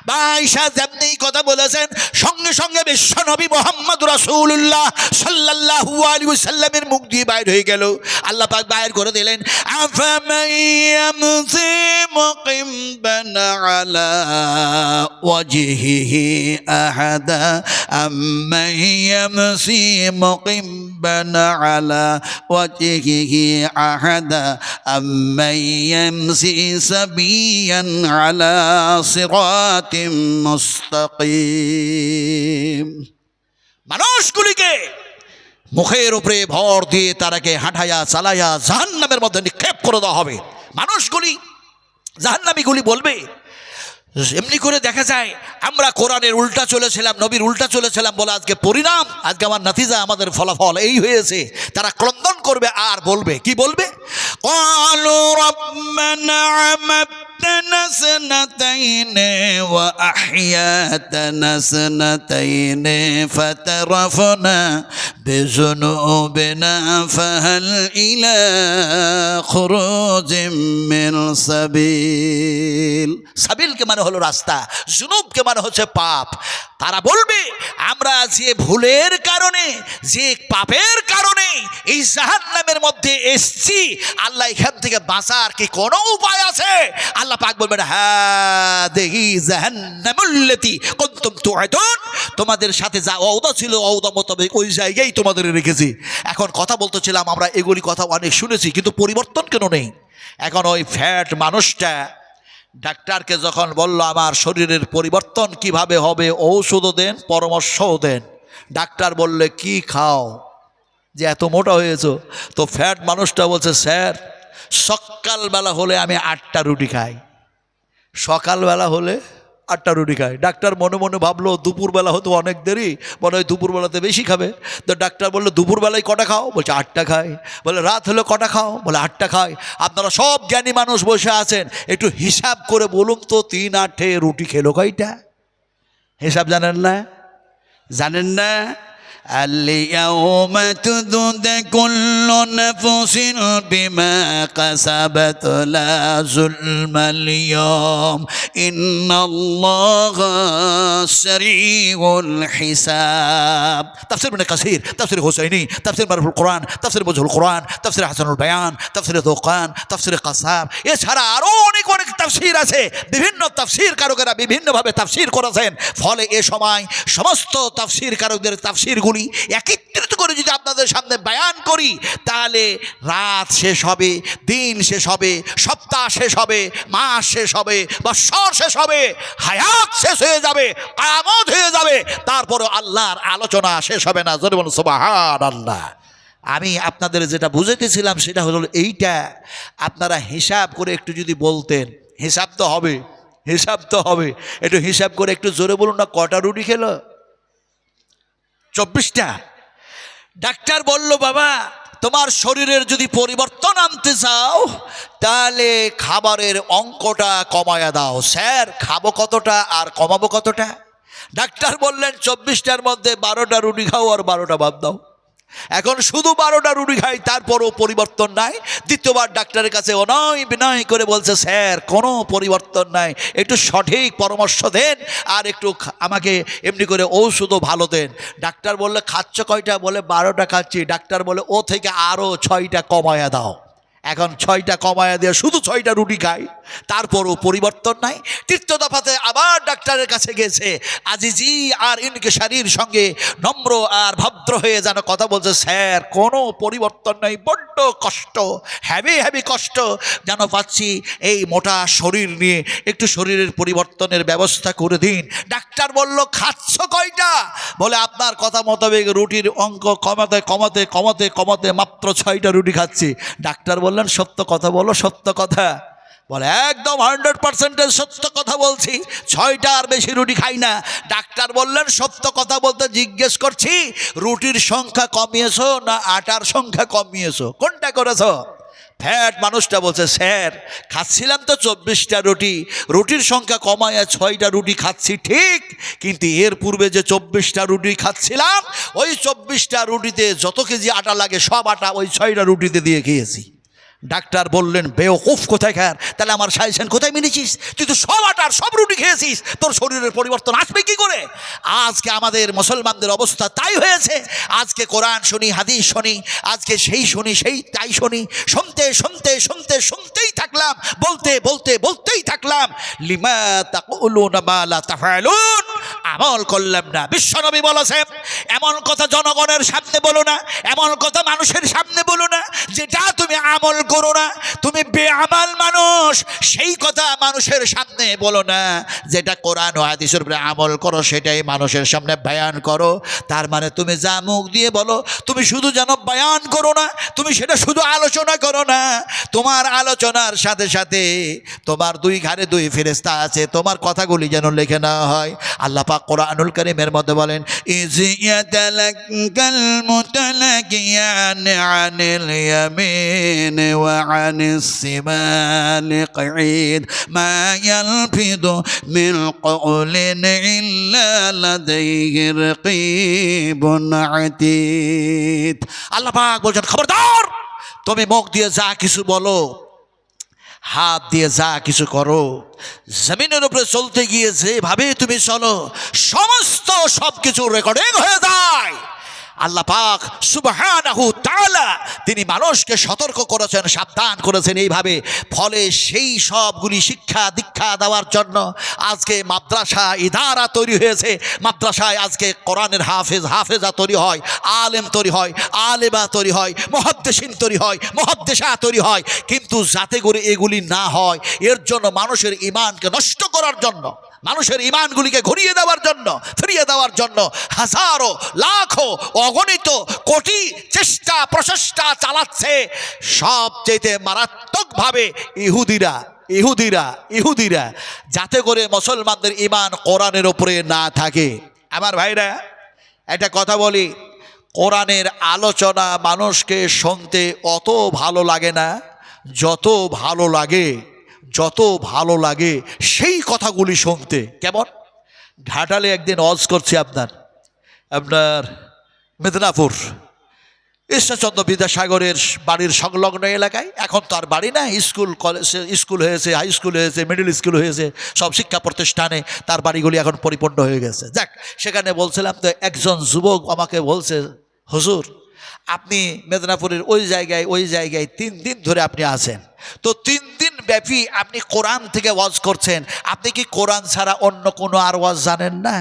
মা আয়েশা যেমনি কথা বলেছেন, সঙ্গে সঙ্গে বিশ্বনবী মুহাম্মদুর রাসূলুল্লাহ সাল্লাল্লাহু আলাইহি ওয়াসাল্লামের মুখ দিয়ে বাইর হয়ে গেল। আল্লাহ পাক বাইর করে দিলেন, আফামান ইয়ামশি মুকিম্বান আলা ওয়াজহিহি أحدا أمن يمشي مقبا على وجهه أحدا أمن يمشي سبيا على صراط مستقيم। মানুষগুলিকে মুখের উপরে ভর দিয়ে তারাকে হাঁটাইয়া চালাইয়া জাহান্নামের মধ্যে নিক্ষেপ করে দেওয়া হবে। মানুষগুলি, জাহান্নামীগুলি বলবে, এমনি করে দেখা যায় আমরা কোরআনের উল্টা চলেছিলাম, নবীর উল্টা চলেছিলাম বলে আজকে পরিণাম, আজকে আমার নাতিজা, আমাদের ফলাফল এই হয়েছে। তারা ক্রন্দন করবে আর বলবে, কি বলবে? ক্বালু রাব্বানা আমাতনা সানাতাইনি ওয়া আহইয়াতানা সানাতাইনি ফাতারাফনা বিযুনুবিনা ফাহাল ইলা খুরুজিম মিন সাবিল। সাবিলকে মানে হলো রাস্তা, জুনুবকে মানে হচ্ছে পাপ। তারা বলবে, আমরা যে ভুলের কারণে, যে পাপের কারণে এই জাহান্নামের মধ্যে এসছি, আল্লাহ এখান থেকে বাঁচার কি কোনো উপায় আছে? আল্লাহ পাক বলবেন, হ্যাঁ দেখি জাহান্নামুল্লাতী কুনতুম তুআদুন, তোমাদের সাথে যা ওয়াদা ছিল ওয়াদা মোতাবেক ওই জায়গায় তোমাদের রেখেছি। এখন কথা বলতেছিলাম, আমরা এগুলি কথা অনেক শুনেছি, কিন্তু পরিবর্তন কেন নেই? এখন ওই ফ্যাট মানুষটা ডাক্তারকে যখন বলল আমার শরীরের পরিবর্তন কিভাবে হবে, ঔষধও দেন পরামর্শও দেন। ডাক্তার বললে কি খাও যে এত মোটা হয়েছো? তো ফ্যাট মানুষটা বলছে, স্যার সকালবেলা হলে আমি 8টা রুটি খাই, সকালবেলা হলে 8টা রুটি খাই। ডাক্তার মনে মনে ভাবলো দুপুরবেলা হতো অনেক দেরি, মনে হয় দুপুরবেলাতে বেশি খাবে। তো ডাক্তার বললো দুপুরবেলায় কটা খাও? বলছে 8টা খাই। বলে রাত হলে কটা খাও? বলে 8টা খাই। আপনারা সব জ্ঞানী মানুষ বসে আছেন, একটু হিসাব করে বলুন তো 3 8 রুটি খেলো কয়টা? হিসাব জানেন না? জানেন না? اليوم تجزى كل نفس بما كسبت لا ظلم اليوم إن الله سريع الحساب। تفسير ابن كثير، تفسير حسيني، تفسير معرف القرآن، تفسير وجه القرآن، تفسير حسن البيان، تفسير ذوقان، تفسير قصاب। এছাড়া আরো অনেক অনেক তাফসীর আছে, বিভিন্ন তাফসীর কারকেরা বিভিন্নভাবে তাফসীর করেছেন। ফলে এ সময় সমস্ত তাফসীর কারকদের তাফসীরগুলি একত্রিত করে যদি আপনাদের সামনে বয়ান করি, তাহলে রাত শেষ হবে, দিন শেষ হবে, সপ্তাহ শেষ হবে, মাস শেষ হবে, বৎসর শেষ হবে, হায়াত শেষ হয়ে যাবে, কিয়ামত হয়ে যাবে, তারপরে আল্লাহর আলোচনা শেষ হবে না। জোরে বলুন সুবহানাল্লাহ। আমি আপনাদের যেটা বুঝাইতেছিলাম সেটা হলো এইটা, আপনারা হিসাব করে একটু যদি বলতেন, হিসাব তো হবে, হিসাব তো হবে, একটু হিসাব করে একটু জোরে বলুন না, কটা রুটি খেলো? 24টা। ডাক্তার বলল, বাবা তোমার শরীরের যদি পরিবর্তন আনতে চাও তাহলে খাবারের অঙ্কটা কমায়া দাও। স্যার খাবো কতটা আর কমাবো কতটা? ডাক্তার বললেন 24টার মধ্যে 12টা রুটি খাও আর 12টা বাদ দাও। এখন শুধু 12টা রুটি খাই, তারপরও পরিবর্তন নাই। দ্বিতীয়বার ডাক্তারের কাছে অনয় বিনয় করে বলছে, স্যার কোনো পরিবর্তন নাই, একটু সঠিক পরামর্শ দেন আর একটু আমাকে এমনি করে ঔষধও ভালো দেন। ডাক্তার বললে খাচ্ছ কয়টা? বলে 12টা খাচ্ছি। ডাক্তার বলে ও থেকে আরও 6টা কমায়া দাও। এখন 6টা কমায়া দিয়ে শুধু 6টা রুটি খাই, তারপরও পরিবর্তন নাই। তৃতীয় দফাতে আবার ডাক্তারের কাছে গেছে, আজিজি আর ইনকিসারির সঙ্গে নম্র আর ভদ্র হয়ে যেন কথা বলছে, স্যার কোনো পরিবর্তন নাই, বড্ড কষ্ট, হ্যাভি কষ্ট যেন পাচ্ছি এই মোটা শরীর নিয়ে, একটু শরীরের পরিবর্তনের ব্যবস্থা করে দিন। ডাক্তার বলল খাচ্ছ কয়টা? বলে আপনার কথা মোতাবেক রুটির অঙ্ক কমাতে কমাতে কমাতে কমাতে মাত্র 6টা রুটি খাচ্ছি। ডাক্তার বললেন সত্য কথা বলো, সত্য কথা। বলে একদম 100% সত্য কথা বলছি, 6টা আর বেশি রুটি খাই না। ডাক্তার বললেন সত্য কথা বলতে জিজ্ঞেস করছি, রুটির সংখ্যা কমিয়েছো না আটার সংখ্যা কমিয়েছো, কোনটা করেছো? ফ্যাট মানুষটা বলছে, স্যার খাচ্ছিলাম তো 24টা রুটি, রুটির সংখ্যা কমায় 6টা রুটি খাচ্ছি ঠিক, কিন্তু এর পূর্বে যে 24টা রুটি খাচ্ছিলাম ওই 24টা রুটিতে যত কেজি আটা লাগে সব আটা ওই 6টা রুটিতে দিয়ে খেয়েছি। ডাক্তার বললেন বেওকুফ কোথাকার, তাহলে আমার সাজেশন কোথায় মিলেছিস? তুই তো সব আটার সব রুটি খেয়েছিস, তোর শরীরের পরিবর্তন আসবে কি করে? আজকে আমাদের মুসলমানদের অবস্থা তাই হয়েছে। আজকে কোরআন শুনি, হাদিস শুনি, আজকে সেই শুনি সেই তাই শুনি, শুনতে শুনতে শুনতে শুনতেই থাকলাম, বলতে বলতে বলতেই থাকলাম, লিমা তাকুলুনা মা লা তাফআলুন, আমল করলাম না। বিশ্বনবী বলেছেন এমন কথা জনগণের সামনে বলো না, এমন কথা মানুষের সামনে বলো না যেটা তুমি আমল করো না, তুমি বেআমাল মানুষ, সেই কথা মানুষের সামনে বলো না। যেটা কোরআন ও হাদিসের উপরে আমল করো সেটাই মানুষের সামনে বয়ান করো। তার মানে তুমি যা মুখ দিয়ে বলো তুমি শুধু যেন বয়ান করো না, তুমি সেটা শুধু আলোচনা করো না, তোমার আলোচনার সাথে সাথে তোমার 2 ঘাড়ে 2 ফেরেশতা আছে, তোমার কথাগুলি যেন লিখে নেওয়া হয়। আল্লাহ পাক কোরআনুল কারীমের মধ্যে বলেন, ইয ইয়াতালাক্কাল মুতালাকিয়ান আনিল ইয়ামিন ওয়া আনিস শিমালি কঈদ মা ইয়ালফিদু মিন কওলিন ইল্লা লাদাইহি রাকীবুন আতীদ। আল্লাহ পাক বলেন খবরদার, তুমি মুখ দিয়ে যা কিছু বলো, হাত দিয়ে যা কিছু করো, জমিনের উপরে চলতে গিয়ে যেভাবে তুমি চলো, সমস্ত সব কিছু রেকর্ডিং হয়ে যায়। আল্লাহ পাক সুবহানাহু তাআলা তিনি মানুষকে সতর্ক করেছেন, সাবধান করেছেন এইভাবে। ফলে সেই সবগুলি শিক্ষা দীক্ষা দেওয়ার জন্য আজকে মাদ্রাসা ইদারা তৈরি হয়েছে। মাদ্রাসায় আজকে কোরআনের হাফেজা তৈরি হয়, আলেম তৈরি হয়, আলেমা তৈরি হয়, মুহাদ্দিসিন তৈরি হয়, মুহাদ্দিসা তৈরি হয়। কিন্তু যাতে করে এগুলি না হয়, এর জন্য মানুষের ঈমানকে নষ্ট করার জন্য, মানুষের ঈমানগুলিকে ঘুরিয়ে দেওয়ার জন্য, ফিরিয়ে দেওয়ার জন্য হাজারো লাখো অগণিত কোটি চেষ্টা প্রচেষ্টা চালাচ্ছে। সবচেয়ে মারাত্মকভাবে ইহুদিরা যাতে করে মুসলমানদের ঈমান কোরআনের উপরে না থাকে। আমার ভাইরা, একটা কথা বলি, কোরআনের আলোচনা মানুষকে শুনতে অত ভালো লাগে না, যত ভালো লাগে সেই কথাগুলি শুনতে। কেমন? ঘাটালে একদিন ওয়াজ করছি আপনার মেদিনীপুর ঈশ্বরচন্দ্র বিদ্যাসাগরের বাড়ির সংলগ্ন এলাকায়। এখন তো আর বাড়ি না, স্কুল হয়েছে, হাই স্কুল হয়েছে, মিডল স্কুল হয়েছে, সব শিক্ষা প্রতিষ্ঠানে তার বাড়িগুলি এখন পরিপূর্ণ হয়ে গেছে। যাক, সেখানে বলছিলাম তো একজন যুবক আমাকে বলছে, হুজুর আপনি মেদিনীপুরের ওই জায়গায় 3 দিন ধরে আপনি আছেন, তো 3 দিন ব্যাপী আপনি কোরআন থেকে ওয়াজ করছেন, আপনি কি কোরআন ছাড়া অন্য কোনো আর ওয়াজ জানেন না?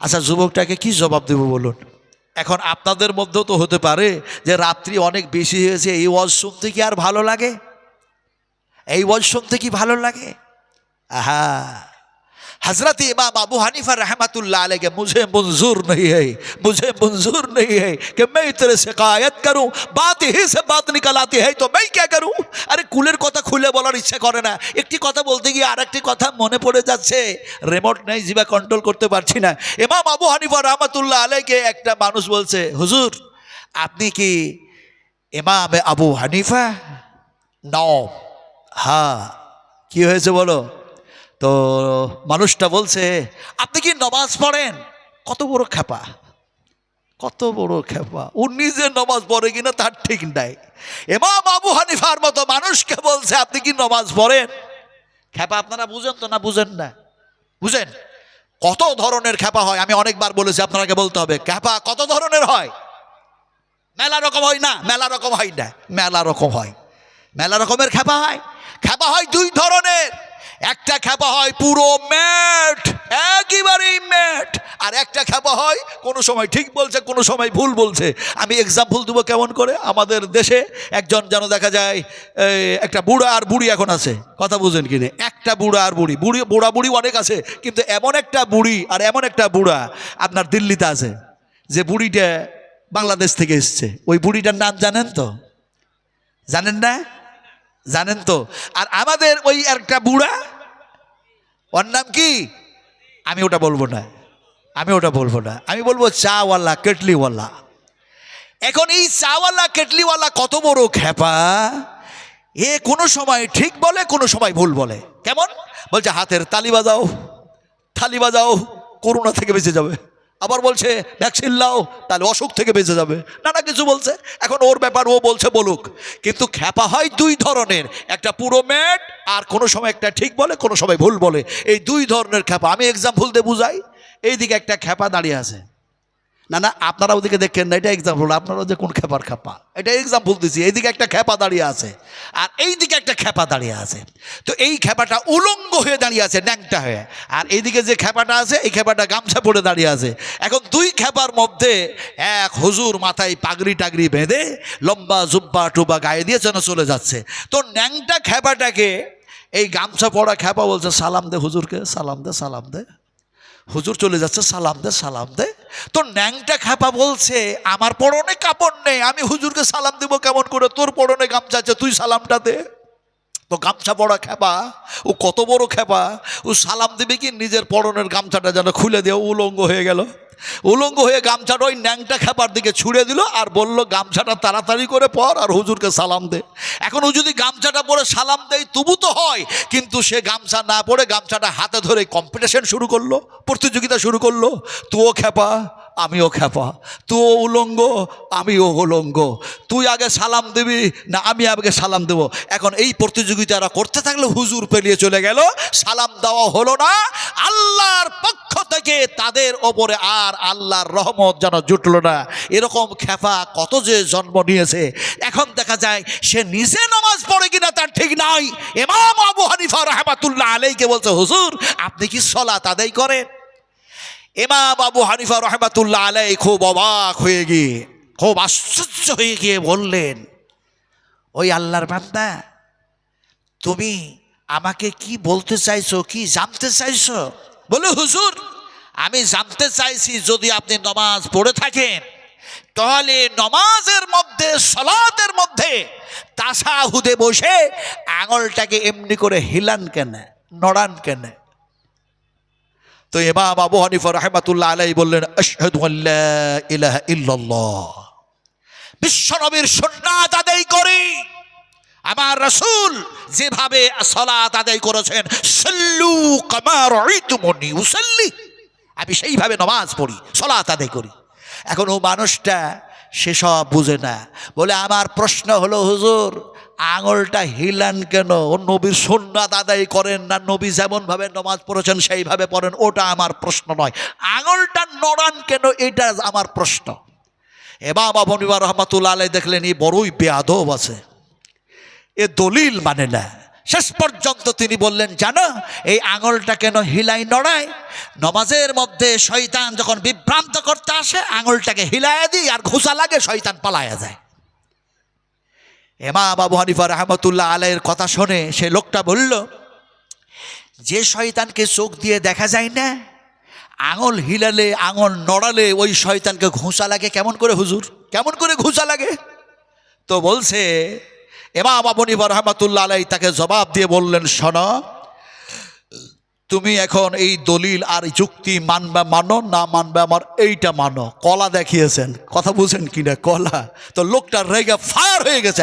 আচ্ছা, যুবকটাকে কি জবাব দেব বলুন? এখন আপনাদের মধ্যেও তো হতে পারে যে রাত্রি অনেক বেশি হয়েছে, এই ওয়াজ শুনতে কি আর ভালো লাগে? এই ওয়াজ শুনতে কি ভালো লাগে? আহা, हजरत इमाम अबू हनीफा रहमतुल्लाह अलैह के मुझे मंजूर नहीं है कि मैं तेरे शिकायत करूं, बात ही से बात निकल आती है तो मैं क्या करूं? अरे कुलेर कथा खुले बोलार इच्छा करे ना, एकटी कथा बोलते गिये आरेकटी कथा मने पड़े जाच्छे, रिमोट नहीं, जिभा कंट्रोल करते पारछि ना। इमाम अबू हनीफा रहमतुल्लाह अलैह के एकटा मानुष बोलছে, হুজুর আপনি কি ইমাম আবু হানিফা? নাও। হ্যাঁ, কি হয়েছে বলো? তো মানুষটা বলছে, আপনি কি নামাজ পড়েন? কত বড় খেপা, ও নিজে নামাজ পড়ে কিনা তার ঠিক নাই, ইমাম আবু হানিফার মতো মানুষকে বলছে আপনি কি নামাজ পড়েন? খেপা আপনারা বুঝেন তো না বুঝেন না? বুঝেন কত ধরনের খেপা হয়? আমি অনেকবার বলেছি, আপনাকে বলতে হবে, খেপা কত ধরনের হয়? মেলা রকম হয় না, মেলা রকমের খেপা হয়। খেপা হয় 2 ধরনের। একটা খেপা হয় পুরো ম্যাট, একেবারেই ম্যাট, আর একটা খেপা হয় কোনো সময় ঠিক বলছে, কোনো সময় ভুল বলছে। আমি এক্সাম্পল দেবো কেমন করে। আমাদের দেশে একজন যেন দেখা যায় একটা বুড়া আর বুড়ি এখন আছে, কথা বুঝেন কিনে, একটা বুড়া আর বুড়ি অনেক আছে, কিন্তু এমন একটা বুড়ি আর এমন একটা বুড়া আপনার দিল্লিতে আছে, যে বুড়িটা বাংলাদেশ থেকে এসছে। ওই বুড়িটার নাম জানেন তো? জানেন না? জানেন তো? আর আমাদের ওই একটা বুড়া, ওর নাম কি? আমি ওটা বলবো না, আমি বলবো চাওয়ালা কেটলিওয়ালা। এখন এই চাওয়ালা কেটলিওয়ালা কত বড় খেপা, এ কোনো সময় ঠিক বলে, কোনো সময় ভুল বলে। কেমন? বলছে হাতের তালি বাজাও করোনা থেকে বেঁচে যাবে, আবার বলছে ভ্যাকসিন লাও তাহলে অসুখ থেকে বেঁচে যাবে, নানা কিছু বলছে। এখন ওর ব্যাপার, ও বলছে বলুক, কিন্তু খেপা হয় 2 ধরনের, একটা পুরো ম্যাট, আর কোনো সময় একটা ঠিক বলে, কোনো সময় ভুল বলে। এই 2 ধরনের খেপা। আমি এক্সাম্পল দিয়ে বুঝাই। এইদিকে একটা খেপা দাঁড়িয়ে আছে, না আপনারা ওদিকে দেখেন না, এটা এক্সাম্পল, আপনারা যে কোন খেপার খেপা, এটা এক্সাম্পল দিচ্ছি। এইদিকে একটা খেপা দাঁড়িয়ে আছে, আর এইদিকে একটা খেপা দাঁড়িয়ে আছে। তো এই খেপাটা উলঙ্গ হয়ে দাঁড়িয়ে আছে, ন্যাংটা হয়ে, আর এইদিকে যে খেপাটা আছে, এই খেপাটা গামছা পরে দাঁড়িয়ে আছে। এখন 2 খেপার মধ্যে এক হুজুর মাথায় পাগড়ি টাগড়ি বেঁধে লম্বা জুব্বা টুবা গায়ে দিয়ে যেন চলে যাচ্ছে। তো ন্যাংটা খেপাটাকে এই গামছা পরা খেপা বলছে, সালাম দে হুজুরকে, সালাম দে। হুজুর চলে যাচ্ছে, সালাম দে। তো ন্যাংটা খেপা বলছে, আমার পরনে কাপড় নেই, আমি হুজুরকে সালাম দিব কেমন করে? তোর পরনে গামছা আছে, তুই সালামটা দে। তো গামছা পরা খেপা, ও কত বড় খেপা, ও সালাম দিবে কি নিজের পরনের গামছাটা যেন খুলে দিয়ে উলঙ্গ হয়ে গেল। উলঙ্গ হয়ে গামছাটা ওই ন্যাংটা খেপার দিকে ছুঁড়ে দিল, আর বলল গামছাটা তাড়াতাড়ি করে পর আর হুজুরকে সালাম দে। এখন ও যদি গামছাটা পরে সালাম দেয় তবু তো হয়, কিন্তু সে গামছা না পরে গামছাটা হাতে ধরে কম্পিটিশন শুরু করলো, প্রতিযোগিতা শুরু করলো। তুও খেপা আমিও খেপা, তুইও উলঙ্গ আমিও উলঙ্গ, তুই আগে সালাম দিবি না আমি আগে সালাম দেব। এখন এই প্রতিযোগিতারা করতে থাকলে হুজুর পেরিয়ে চলে গেল, সালাম দেওয়া হলো না। আল্লাহর পক্ষ থেকে তাদের ওপরে আর আল্লাহর রহমত যেন জুটলো না। এরকম খেপা কত যে জন্ম নিয়েছে। এখন দেখা যায় সে নিজে নামাজ পড়ে কিনা তার ঠিক নাই। ইমাম আবু হানিফা রাহমাতুল্লাহ আলাইহিকে বলছে, হুজুর আপনি কি সালাত আদায় করেন? ইমাম আবু হানিফা রাহমাতুল্লাহ আলাইহি খুব অবাক হয়ে গিয়ে, খুব আশ্চর্য হয়ে গিয়ে বললেন, ওই আল্লাহর বান্দা, তুমি আমাকে কি বলতে চাইছো, কি জানতে চাইছো? বলে, হুজুর আমি জানতে চাইছি যদি আপনি নামাজ পড়ে থাকেন তাহলে নামাজের মধ্যে, সালাতের মধ্যে তাশাহুদে বসে আঙুলটাকে এমনি করে হিলান কেন, নড়ান কেন? তো ইমাম আবু হানিফা রাহমাতুল্লাহ আলাইহি বললেন, আশহাদু আল্লা ইলাহা ইল্লাল্লাহ, বিশ্বনবীর সুন্নাত আদায় করি। আমার রাসূল যেভাবে সালাত আদায় করেছেন, সাল্লু কামা রাআইতুমুনি উসাল্লি, আমি সেইভাবে নামাজ পড়ি, সালাত আদায় করি। এখন ও মানুষটা সেসব বুঝে না, বলে আমার প্রশ্ন হলো, হুজুর আঙুলটা হিলান কেন? ও নবীর সুন্নাত আদায় করেন না নবী যেমনভাবে নামাজ পড়েছেন সেইভাবে পড়েন, ওটা আমার প্রশ্ন নয়। আঙুলটা নড়ান কেন, এটা আমার প্রশ্ন। ইমাম আবু হানিফা রাহমাতুল্লাহ আলাইহি দেখলেন এই বড়ই বেয়াদব আছে, এ দলিল মানে না। শেষ পর্যন্ত তিনি বললেন, জানো এই আঙুলটা কেন হিলাই নড়ায়? নামাজের মধ্যে শয়তান যখন বিভ্রান্ত করতে আসে আঙুলটাকে হিলায়া দিই, আর ঘুষা লাগে শয়তান পালায়া যায়। ইমাম আবু হানিফা রাহমাতুল্লাহ আলাইহির কথা শুনে সেই লোকটা বলল, যে শয়তানকে চোখ দিয়ে দেখা যায় না, আঙুল হিলালে, আঙুল নড়ালে ওই শয়তানকে ঘুষা লাগে কেমন করে হুজুর? কেমন করে ঘুষা লাগে? তো বলছে, ইমাম আবু হানিফা রাহমাতুল্লাহ আলাইহি তাকে জবাব দিয়ে বললেন, শোনো, তুমি এখন এই দলিল আর যুক্তি মানবা মানো, না মানবে আমার এইটা মানো। কলা দেখিয়েছেন, কথা বুঝেন কিনা? কলা। তো লোকটা রেগে ফায়ার হয়ে গেছে,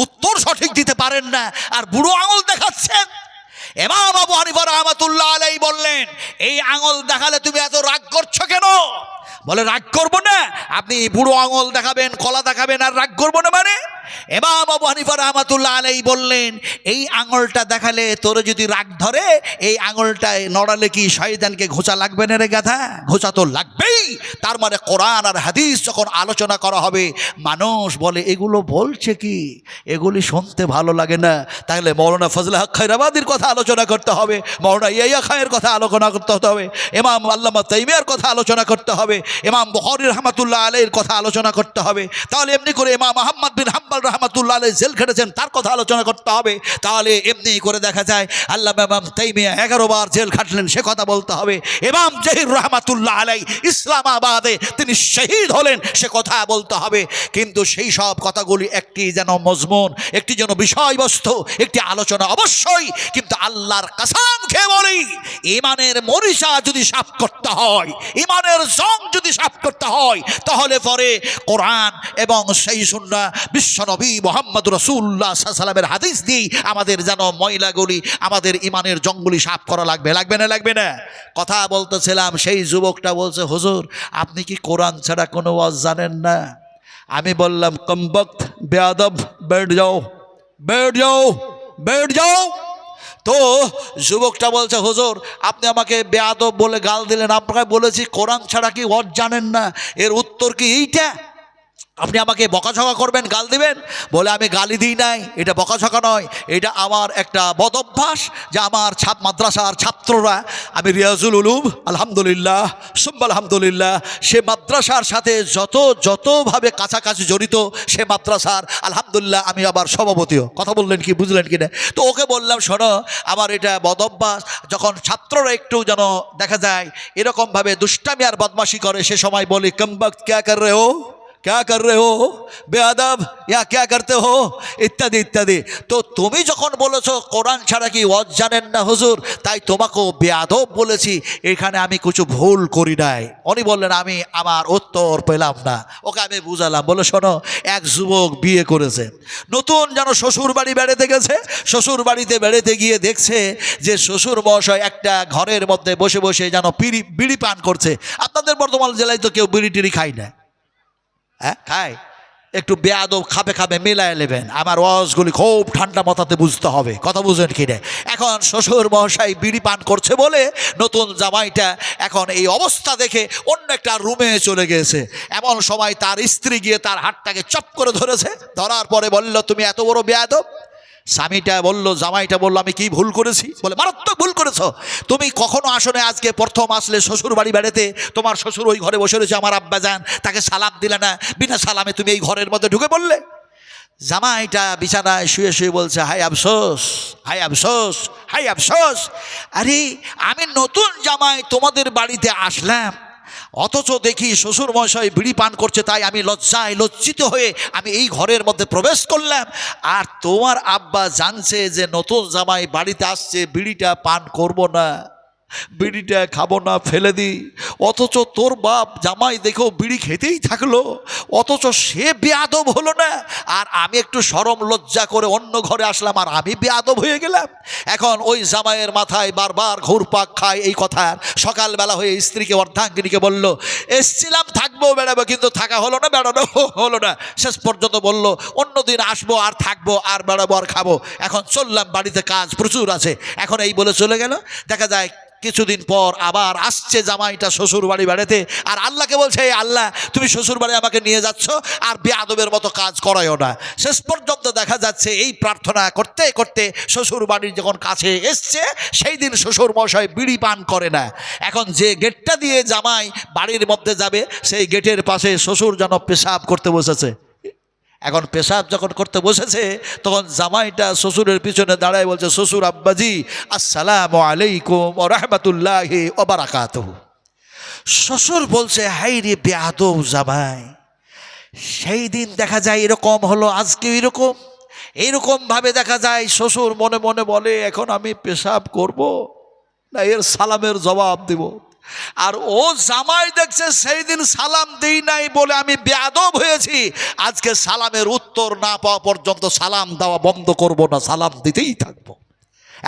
উত্তর সঠিক দিতে পারেন না আর বুড়ো আঙুল দেখাচ্ছেন। ইমাম আবু হানিফা রাহমাতুল্লাহ আলাইহি বললেন, এই আঙুল দেখালে তুমি এত রাগ করছো কেন? বলে, রাগ করবো না? আপনি বুড়ো আঙুল দেখাবেন, কলা দেখাবেন, আর রাগ করবো না মানে? ইমাম আবু হানিফা রাহমাতুল্লাহ আলাইহি বললেন, এই আঙুলটা দেখালে তোর যদি রাগ ধরে, এই আঙুলটায় নড়ালে কি শয়তানকে ঘোচা লাগবে না রে গাধা? ঘোচা তো লাগবেই। তার মানে কোরআন আর হাদিস যখন আলোচনা করা হবে, মানুষ বলে এগুলো বলছে কি, এগুলি শুনতে ভালো লাগে না, তাহলে মৌলানা ফজলে হক খায়রাবাদীর কথা আলোচনা করতে হবে, মৌলানা ইয়াহিয়া খানের কথা আলোচনা করতে হবে, ইমাম আল্লামা তাইমিয়ার কথা আলোচনা করতে হবে, ইমাম বুখারী রাহমাতুল্লাহ আলাইহির কথা আলোচনা করতে হবে। তাহলে এমনি করে ইমাম আহমদ বিন হাম্বল রাহমাতুল্লাহ আলাইহি জেল খেটেছেন, তার কথা আলোচনা করতে হবে। তাহলে এমনি করে দেখা যায় আল্লামা ইমাম তাইমিয়া 11 বার জেল খাটলেন, সে কথা বলতে হবে। ইমাম জহির রাহমাতুল্লাহ আলাইহি ইসলামাবাদে তিনি শহীদ হলেন, সে কথা বলতে হবে। কিন্তু সেই সব কথাগুলি একটি যেন মজমুন, একটি যেন বিষয়বস্তু, একটি আলোচনা অবশ্যই। কিন্তু আল্লাহর কসম খেয়ে বলি, ইমানের মরিচা যদি সাফ করতে হয়, ইমানের জং যদি সাফ করতে হয়, তাহলে পরে কোরআন এবং সেই সুন্নাহ বিশ্বনবী মুহাম্মদ রাসূলুল্লাহ সাল্লাল্লাহু আলাইহি ওয়াসাল্লামের হাদিস দিয়ে আমাদের যেন ময়লাগুলি, আমাদের ইমানের জংগুলি সাফ করা লাগবে। লাগবে না? লাগবে না? কথা বলতেছিলাম, সেই যুবকটা বলছে, হুজুর আপনি কি কোরআন ছাড়া কোনো ওয়াজ জানেন না? আমি বললাম, কমবক্ত, বেয়াদব, बैठ जाओ, बैठ जाओ, बैठ जाओ। তো যুবকটা বলছে, হুজুর আপনি আমাকে বেয়াদব বলে গাল দিলেন, আপনাকে বলেছি কোরআন ছাড়া কি ওয়াজ জানেন না, এর উত্তর কি এইটা? আপনি আমাকে বকাঝকা করবেন, গাল দিবেন? বলে, আমি গালি দিই নাই, এটা বকাঝকা নয়, এটা আমার একটা বদ অভ্যাস যে আমার মাদ্রাসার ছাত্ররা, আমি রিয়াজুল উলুম আলহামদুলিল্লাহ সুম্মা আলহামদুলিল্লাহ, সে মাদ্রাসার সাথে যতভাবে কাছাকাছি জড়িত, সে মাদ্রাসার আলহামদুলিল্লাহ আমি আবার সভাপতিও। কথা বললেন কি, বুঝলেন কি না? তো ওকে বললাম, শোনো আমার এটা বদ অভ্যাস, যখন ছাত্ররা একটু যেন দেখা যায় এরকমভাবে দুষ্টামি আর বদমাশি করে, সে সময় বলি, কম বক্ত ক্যা কর রে হো, क्या कर रहे हो বেয়াদব ইয়া क्या करते हो ইত্যাদি ইত্যাদি। তো তুমি যখন বলেছো কোরআন ছাড়া কি ওয়াজ জানেন না হুজুর, তাই তোমাকেও বেয়াদব বলেছি, এখানে আমি কিছু ভুল করি নাই। উনি বললেন আমি আমার উত্তর পেলাম না। ওকে আমি বুঝালাম, বলে শোনো, এক যুবক বিয়ে করেছে, নতুন যেন শ্বশুর বাড়ি বেড়াতে গেছে, শ্বশুর বাড়িতে বেড়াতে গিয়ে দেখছে যে শ্বশুর মহাশয় একটা ঘরের মধ্যে বসে বসে যেন বিড়ি পান করছে। আপনাদের বর্ধমান জেলায় তো কেউ বিড়ি টিড়ি খায় না, হ্যাঁ খায়, একটু বেয়াদব খাবে খাবে মিলায় নেবেন। আমার ওয়াজগুলি খুব ঠান্ডা মাথাতে বুঝতে হবে, কথা বুঝেন কি না। এখন শ্বশুর মহাশয় বিড়ি পান করছে বলে নতুন জামাইটা এখন এই অবস্থা দেখে অন্য একটা রুমে চলে গেছে। এমন সময় তার স্ত্রী গিয়ে তার হাতটাকে চপ করে ধরেছে, ধরার পরে বলল তুমি এত বড় বেয়াদব। স্বামীটা বলল, জামাইটা বলল আমি কি ভুল করেছি? বলে মারাত্মক ভুল করেছো, তুমি কখনো আসলে আজকে প্রথম আসলে শ্বশুর বাড়ি বেড়াতে, তোমার শ্বশুর ওই ঘরে বসে রয়েছে, আমার আব্বা যান, তাকে সালাম দিলে না, বিনা সালামে তুমি এই ঘরের মধ্যে ঢুকে পড়লে। জামাইটা বিছানায় শুয়ে শুয়ে বলছে হাই আফসোস, হাই আফসোস, হাই আফসোস। আরে আমি নতুন জামাই তোমাদের বাড়িতে আসলাম, অথচ দেখি শ্বশুর মশাই বিড়ি পান করছে, তাই আমি লজ্জায় লজ্জিত হয়ে আমি এই ঘরের মধ্যে প্রবেশ করলাম। আর তোমার আব্বা জানছে যে নতুন জামাই বাড়িতে আসছে, বিড়িটা পান করব না, বিড়িটা খাবো না, ফেলে দিই। অথচ তোর বাপ জামাই দেখো বিড়ি খেতেই থাকলো, অথচ সে বেয়াদব হলো না, আর আমি একটু শরম লজ্জা করে অন্য ঘরে আসলাম আর আমি বেয়াদব হয়ে গেলাম। এখন ওই জামাইয়ের মাথায় বারবার ঘুরপাক খায় এই কথা। সকালবেলা হয়ে স্ত্রীকে অর্ধাঙ্গিনীকে বলল, এসছিলাম থাকবো বেড়াবো, কিন্তু থাকা হলো না, বেড়ানো হলো না। শেষ পর্যন্ত বলল অন্যদিন আসবো আর থাকবো আর বেড়াবো আর খাবো, এখন চললাম, বাড়িতে কাজ প্রচুর আছে। এখন এই বলে চলে গেল। দেখা যায় কিছুদিন পর আবার আসছে জামাইটা শ্বশুর বাড়ি বেড়াতে, আর আল্লাহকে বলছে আল্লাহ তুমি শ্বশুর বাড়ি আমাকে নিয়ে যাচ্ছ, আর বেয়াদবের মতো কাজ করায়ও না। শেষ পর্যন্ত দেখা যাচ্ছে এই প্রার্থনা করতে করতে শ্বশুর বাড়ির যখন কাছে এসছে, সেই দিন শ্বশুর মশাই বিড়ি পান করে না। এখন যে গেটটা দিয়ে জামাই বাড়ির মধ্যে যাবে, সেই গেটের পাশে শ্বশুর যেন পেশাব করতে বসেছে। এখন পেশাব যখন করতে বসেছে, তখন জামাইটা শ্বশুরের পিছনে দাঁড়ায় বলছে, শ্বশুর আব্বাজি আসসালামু আলাইকুম ওয়া রাহমাতুল্লাহি ওয়া বারাকাতুহু। শ্বশুর বলছে হাই রে বেয়াদব জামাই, সেই দিন দেখা যায় এরকম হলো, আজকে এরকম। এইরকমভাবে দেখা যায় শ্বশুর মনে মনে বলে এখন আমি পেশাব করব না এর সালামের জবাব দেব। আর ও জামাই দেখছে সেই দিন সালাম দেই নাই বলে আমি বেয়াদব হয়েছি, আজকে সালামের উত্তর না পাওয়া পর্যন্ত সালাম দেওয়া বন্ধ করব না, সালাম দিতেই থাকবো।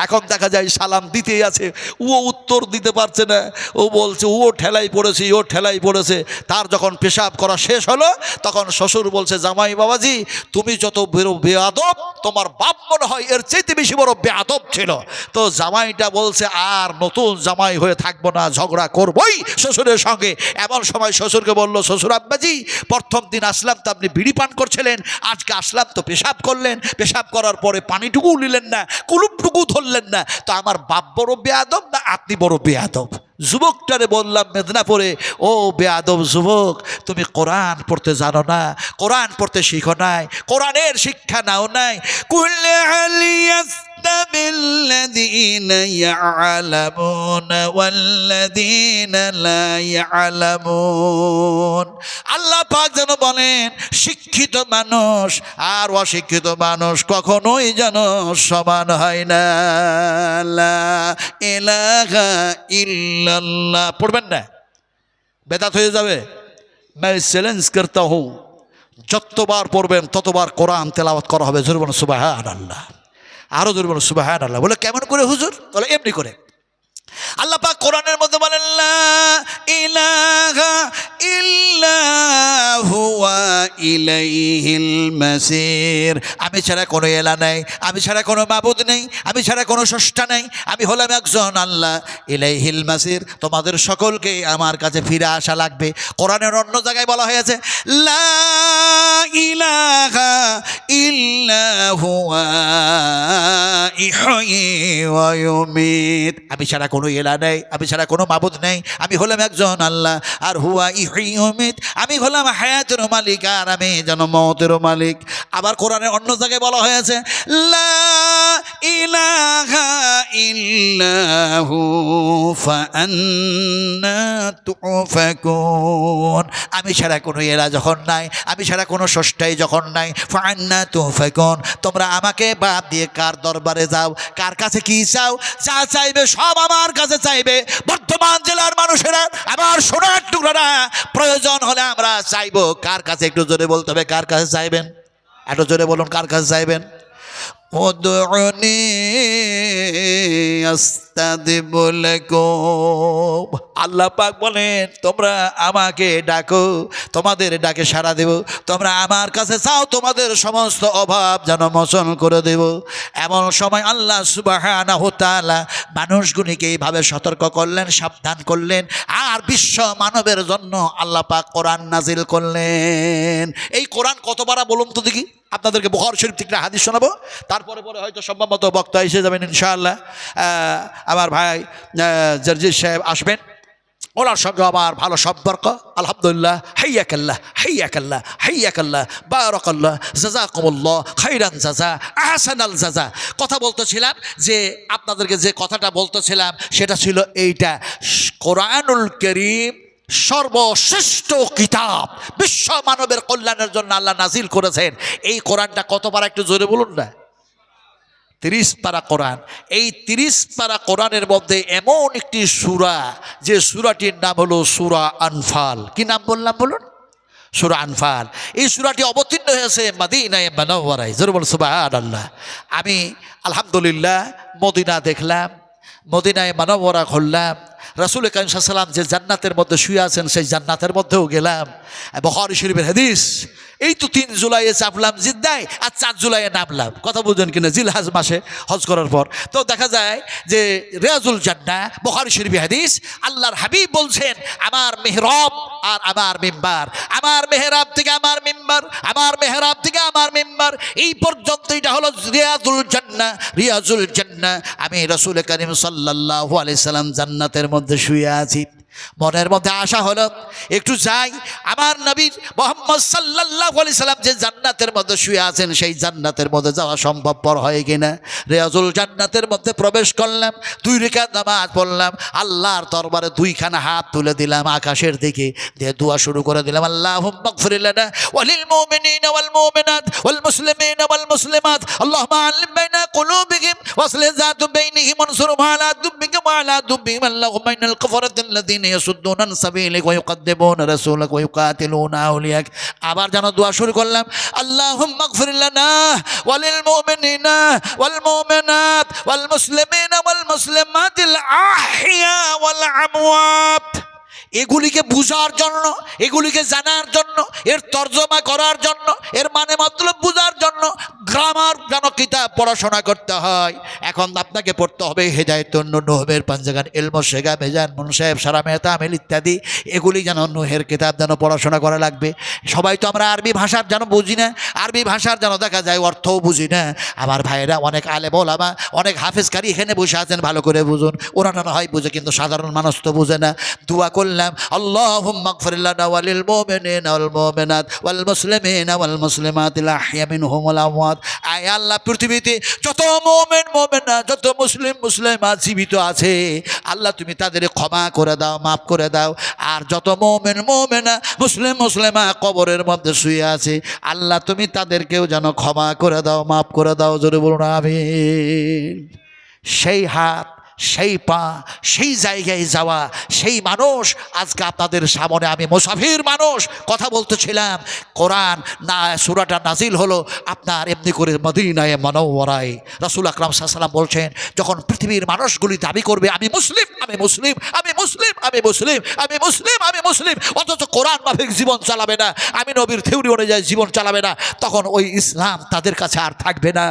এখন দেখা যায় সালাম দিতেই আছে, ও উত্তর দিতে পারছে না, ও বলছে ও ঠেলাই পড়েছে, ও ঠেলাই পড়েছে। তার যখন পেশাব করা শেষ হলো, তখন শ্বশুর বলছে জামাই বাবাজি তুমি যত বেয়াদব, তোমার বাপ মনে হয় এর চাইতে বেশি বড় বেয়াদব ছিল। তো জামাইটা বলছে আর নতুন জামাই হয়ে থাকবো না, ঝগড়া করবই শ্বশুরের সঙ্গে। এমন সময় শ্বশুরকে বলল, শ্বশুর আব্বাজি প্রথম দিন আসলাম তো আপনি বিড়ি পান করছিলেন, আজকে আসলাম তো পেশাব করলেন, পেশাব করার পরে পানিটুকু নিলেন না, কুলুপটুকু ধরলেন না, তো আমার বাপ বড় বেয়াদব না আপনি বড় বেয়াদব? যুবকটারে বললাম মেদিনীপুরে, ও বেয়াদব যুবক, তুমি কোরআন পড়তে জানো না, কোরআন পড়তে শিখো নাই, কোরআনের শিক্ষা নাও নাই। কুল্লে আলিয়াস্তাবিল্লাযীনা ইয়ালামুনা ওয়াল্লাযীনা লা ইয়ালামুন। আল্লাহ পাক যেন বলেন শিক্ষিত মানুষ আর অশিক্ষিত মানুষ কখনোই যেন সমান হয় না। লা ইলাহা ইল্লাল্লাহ পড়বেন না, বেদাত হয়ে যাবে। मैं চ্যালেঞ্জ করতা হুঁ, যতবার পড়বেন ততবার কোরআন তেলাওয়াত করা হবে। জোরে বলুন সুবহানাল্লাহ, আরো জোরে বলুন সুবহানাল্লাহ। বলে কেমন করে হুজুর? বলে এমনি করে। আল্লাহ পাক কোরআনের মধ্যে বলেন লা ইলাহা ইল্লা হুয়া ইলাইহিল মাসির। আমি ছাড়া কোনো এলা নাই, আমি ছাড়া কোনো মাবুদ নেই, আমি ছাড়া কোনো স্রষ্টা নেই, আমি হলাম একজন আল্লাহ। ইলাইহিল মাসির, তোমাদের সকলকে আমার কাছে ফিরে আসা লাগবে। কোরআনের অন্য জায়গায় বলা হয়েছে লা ইলাহা ইল্লা হুয়া ইহয়ি ওয়া ইউমিত। আমি ছাড়া কোনো এলা নেই, আমি ছাড়া কোনো মাবুদ নেই, আমি হলাম একজন আল্লাহ। আর হুয়া ইহয়ি ইউমিত, আমি হলাম হায়াতের মালিক আর আমি যেন মওতের মালিক। আবার কোরআনের অন্য জায়গায় বলা হয়েছে লা ইলাহা ইল্লাহু ফাআন্না তুফাকুন। আমি ছাড়া কোনো এরা যখন নাই, আমি ছাড়া কোনো স্রষ্টাই যখন নাই, ফাআন্না তুফাকুন, তোমরা আমাকে বাদ দিয়ে কার দরবারে যাও, কার কাছে কি চাও? যা চাইবে সব আমার কাছে চাইবে। বর্ধমান জেলার মানুষেরা, আমার সোনার টুকরারা, প্রয়োজন হলে আমরা চাইবো কার কাছে? একটু জোরে বলতে হবে, কার কাছে চাইবেন? একটু জোরে বলুন, কার কাছে চাইবেন? উদউনি আস্তাজিব লাকুম। আল্লাহ পাক বলেন, তোমরা আমাকে ডাকো, তোমাদের ডাকে সাড়া দেব। তোমরা আমার কাছে চাও, তোমাদের সমস্ত অভাব যেন মোচন করে দেব। এমন সময় আল্লাহ সুবহানাহু ওয়া তাআলা মানুষগুলিকে এইভাবে সতর্ক করলেন, সাবধান করলেন। আর বিশ্ব মানবের জন্য আল্লাহ পাক কোরআন নাজিল করলেন। এই কোরআন কতবার বলুন তো দেখি? আপনাদেরকে বুখারী শরীফ থেকে হাদিস শোনাবো, তারপরে হয়তো সম্ভবত বক্তা এসে যাবেন ইনশাআল্লাহ। আমার ভাই জার্জিস সাহেব আসবেন, ওনার সঙ্গে আমার ভালো সম্পর্ক আলহামদুলিল্লাহ। হাইয়াকাল্লাহ হাইয়াকাল্লাহ হাইয়াকাল্লাহ বারাকাল্লাহ জাযাকুমুল্লাহ খাইরান জাযা আহসানাল জাযা। কথা বলতেছিলাম যে আপনাদেরকে যে কথাটা বলতেছিলাম সেটা ছিল এইটা, কোরআনুল কারীম সর্বশ্রেষ্ঠ কিতাব, বিশ্ব মানবের কল্যাণের জন্য আল্লাহ নাজিল করেছেন। এই কোরআনটা কত পারা একটু জোরে বলুন না? 30 পারা কোরআন। এই 30 পারা কোরআনের মধ্যে এমন একটি সূরা, যে সূরাটির নাম হলো সূরা আনফাল। কি নাম বললাম বলুন? সূরা আনফাল। এই সূরাটি অবতীর্ণ হয়েছে মদিনায়ে মুনাওয়ারায়। জোরে বলুন সুবহানাল্লাহ। আমি আলহামদুলিল্লাহ মদিনা দেখলাম, মদিনায়ে মুনাওয়ারা ঘুরলাম, রাসূল কারীম সাল্লাল্লাহু আলাইহি ওয়াসাল্লাম যে জান্নাতের মধ্যে শুয়ে আছেন সেই জান্নাতের মধ্যেও গেলাম। বুখারী শরীফের হাদিস। এই তো 3 জুলাইয়ে চাপলাম জিদ্দায়, আর 4 জুলাইয়ে নামলাম। কথা বুঝেন কিনা? জিলহজ মাসে হজ করার পর তো দেখা যায় যে রিয়াজুল জান্নাহ, বুখারী শরীফের হাদিস, আল্লাহর হাবিব বলছেন, আমার মিহরাব আর আমার মিম্বার, আমার মেহরাব থেকে আমার মিম্বার, আমার মেহরাব থেকে আমার মিম্বার, এই পর্যন্ত এটা হলো রিয়াজুল জান্নাহ। রিয়াজুল জান্নাহ। আমি রাসূল কারীম সাল্লাল্লাহু আলাইহি সাল্লাম জান্নাতের মধ্যে শুয়ে আছি। মনের মধ্যে আশা হলো একটু যাই, আমার নবী মুহাম্মদ সাল্লাল্লাহু আলাইহি সাল্লাম যে জান্নাতের মধ্যে শুয়ে আছেন সেই জান্নাতের মধ্যে যাওয়া সম্ভবপর হয় কিনা। রিয়াজুল জান্নাতের মধ্যে প্রবেশ করলাম, 2 রাকাত নামাজ পড়লাম, আল্লাহর দরবারে 2খানা হাত তুলে দিলাম আকাশের দিকে, দিয়ে দোয়া শুরু করে দিলাম, আল্লাহুম্মা গফির লানা ওয়া লিল মুমিনিনা ওয়াল মুমিনাত ওয়াল মুসলিমিনা ওয়াল মুসলিমাত, আল্লাহুম্মা আলিম বাইনা কুলুবিহিম ওয়াসলিহ যাতু বাইনিহিম ওয়ানসুরহুম আলা দুব্বিকা ওয়া আলা দুব্বিহিম, আল্লাহুম্মা ইন্নাল কাফারাতাল্লাযীনা ইয়াসুদ্দুনা আন সাবিলিকা ওয়া ইউকাদ্দিবুনা রাসূলাকা ওয়া ইউকাতিলুনা আউলিয়াক। আবার যেন দোয়া শুরু করলাম, আল্লাহুম্মা গফির লানা ওয়া লিল মুমিনিনা ওয়াল মুমিনাত ওয়াল মুসলিমিনা ওয়াল মুসলিমাতিল আহইয়া ওয়াল আমওয়াত। এগুলিকে বুঝার জন্য, এগুলিকে জানার জন্য, এর তর্জমা করার জন্য, এর মানে মতলব বুঝার জন্য গ্রামার যেন কিতাব পড়াশোনা করতে হয়। এখন আপনাকে পড়তে হবে হেদায়েতুন নূহের পাঞ্জাগান, ইলমু শেখা মেজান মুনসাহেব সারা মেহতা আমিল ইত্যাদি। এগুলি যেন নূহের কিতাব যেন পড়াশোনা করা লাগবে। সবাই তো আমরা আরবি ভাষার যেন বুঝি না, আরবি ভাষার যেন দেখা যায় অর্থও বুঝি না। আমার ভাইয়েরা অনেক আলেম ওলামা, অনেক হাফেজকারী এখানে বসে আছেন, ভালো করে বুঝুন। ওনারা না হয় বুঝে, কিন্তু সাধারণ মানুষ তো বুঝে না। দোয়া করলাম, আল্লাহুম্মা গফির লানা ওয়া লিল মুমিনিনা ওয়াল মুমিনাত ওয়াল মুসলিমিনা ওয়াল মুসলিমাতিল আহইয়া মিনহুম ওয়াল আমওয়াত। আয় আল্লাহ, পৃথিবীতে যত মুমিন মুমিনা, যত মুসলিম মুসলিমা জীবিত আছে, আল্লাহ তুমি তাদের ক্ষমা করে দাও, মাফ করে দাও। আর যত মুমিন মুমিনা, মুসলিম মুসলিমা কবরের মধ্যে শুয়ে আছে, আল্লাহ তুমি তাদেরকেও যেন ক্ষমা করে দাও, মাফ করে দাও। জোরে বলুন আমিন। সেই হাত, সেই পা, সেই জায়গায় যাওয়া, সেই মানুষ আজকে আপনাদের সামনে। আমি মুসাফির মানুষ, কথা বলতেছিলাম। কোরআন না সূরাটা নাজিল হলো আপনার এমনি করে মদিনায়ে মুনাওয়ারায়। রাসূল আকরাম সাল্লাল্লাহু আলাইহি ওয়াসাল্লাম বলছেন, যখন পৃথিবীর মানুষগুলি দাবি করবে আমি মুসলিম, আমি মুসলিম, আমি মুসলিম, আমি মুসলিম, আমি মুসলিম, আমি মুসলিম, অথচ কোরআন মাফিক জীবন চালাবে না, আমি নবীর থিওরি অনুযায়ী জীবন চালাবে না, তখন ওই ইসলাম তাদের কাছে আর থাকবে না।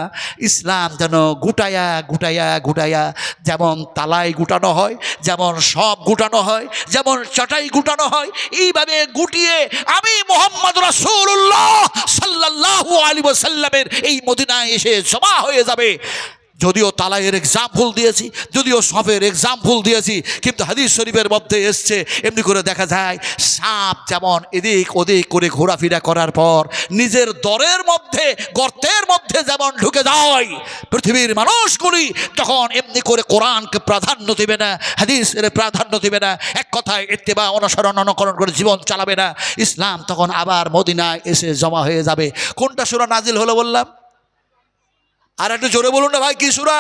ইসলাম যেন গুটায়া গুটায়া গুটায়া, যেমন তালাই গুটানো হয়, যেমন সব গুটানো হয়, যেমন চাটাই গুটানো হয়, এইভাবে গুটিয়ে আমি মুহাম্মদ রাসূলুল্লাহ সাল্লাল্লাহু আলাইহি ওয়াসাল্লামের এই মদিনায় এসে জমা হয়ে যাবে। যদিও তালাইয়ের এক্সাম্পল দিয়েছি, যদিও সফের এক্সাম্পল দিয়েছি, কিন্তু হাদিস শরীফের মধ্যে এসছে এমনি করে দেখা যায় সাপ যেমন এদিক ওদিক করে ঘোরাফেরা করার পর নিজের দরের মধ্যে গর্তের মধ্যে যেমন ঢুকে যায়, পৃথিবীর মানুষগুলি তখন এমনি করে কোরআনকে প্রাধান্য দেবে না, হাদিসের প্রাধান্য দেবে না, এক কথায় ইত্তেবা অনুসরণ অনুকরণ করে জীবন চালাবে না। ইসলাম তখন আবার মদিনায় এসে জমা হয়ে যাবে। কোনটা সূরা নাজিল হলো বললাম? আর একটু জোরে বলুন না ভাই, কি সূরা?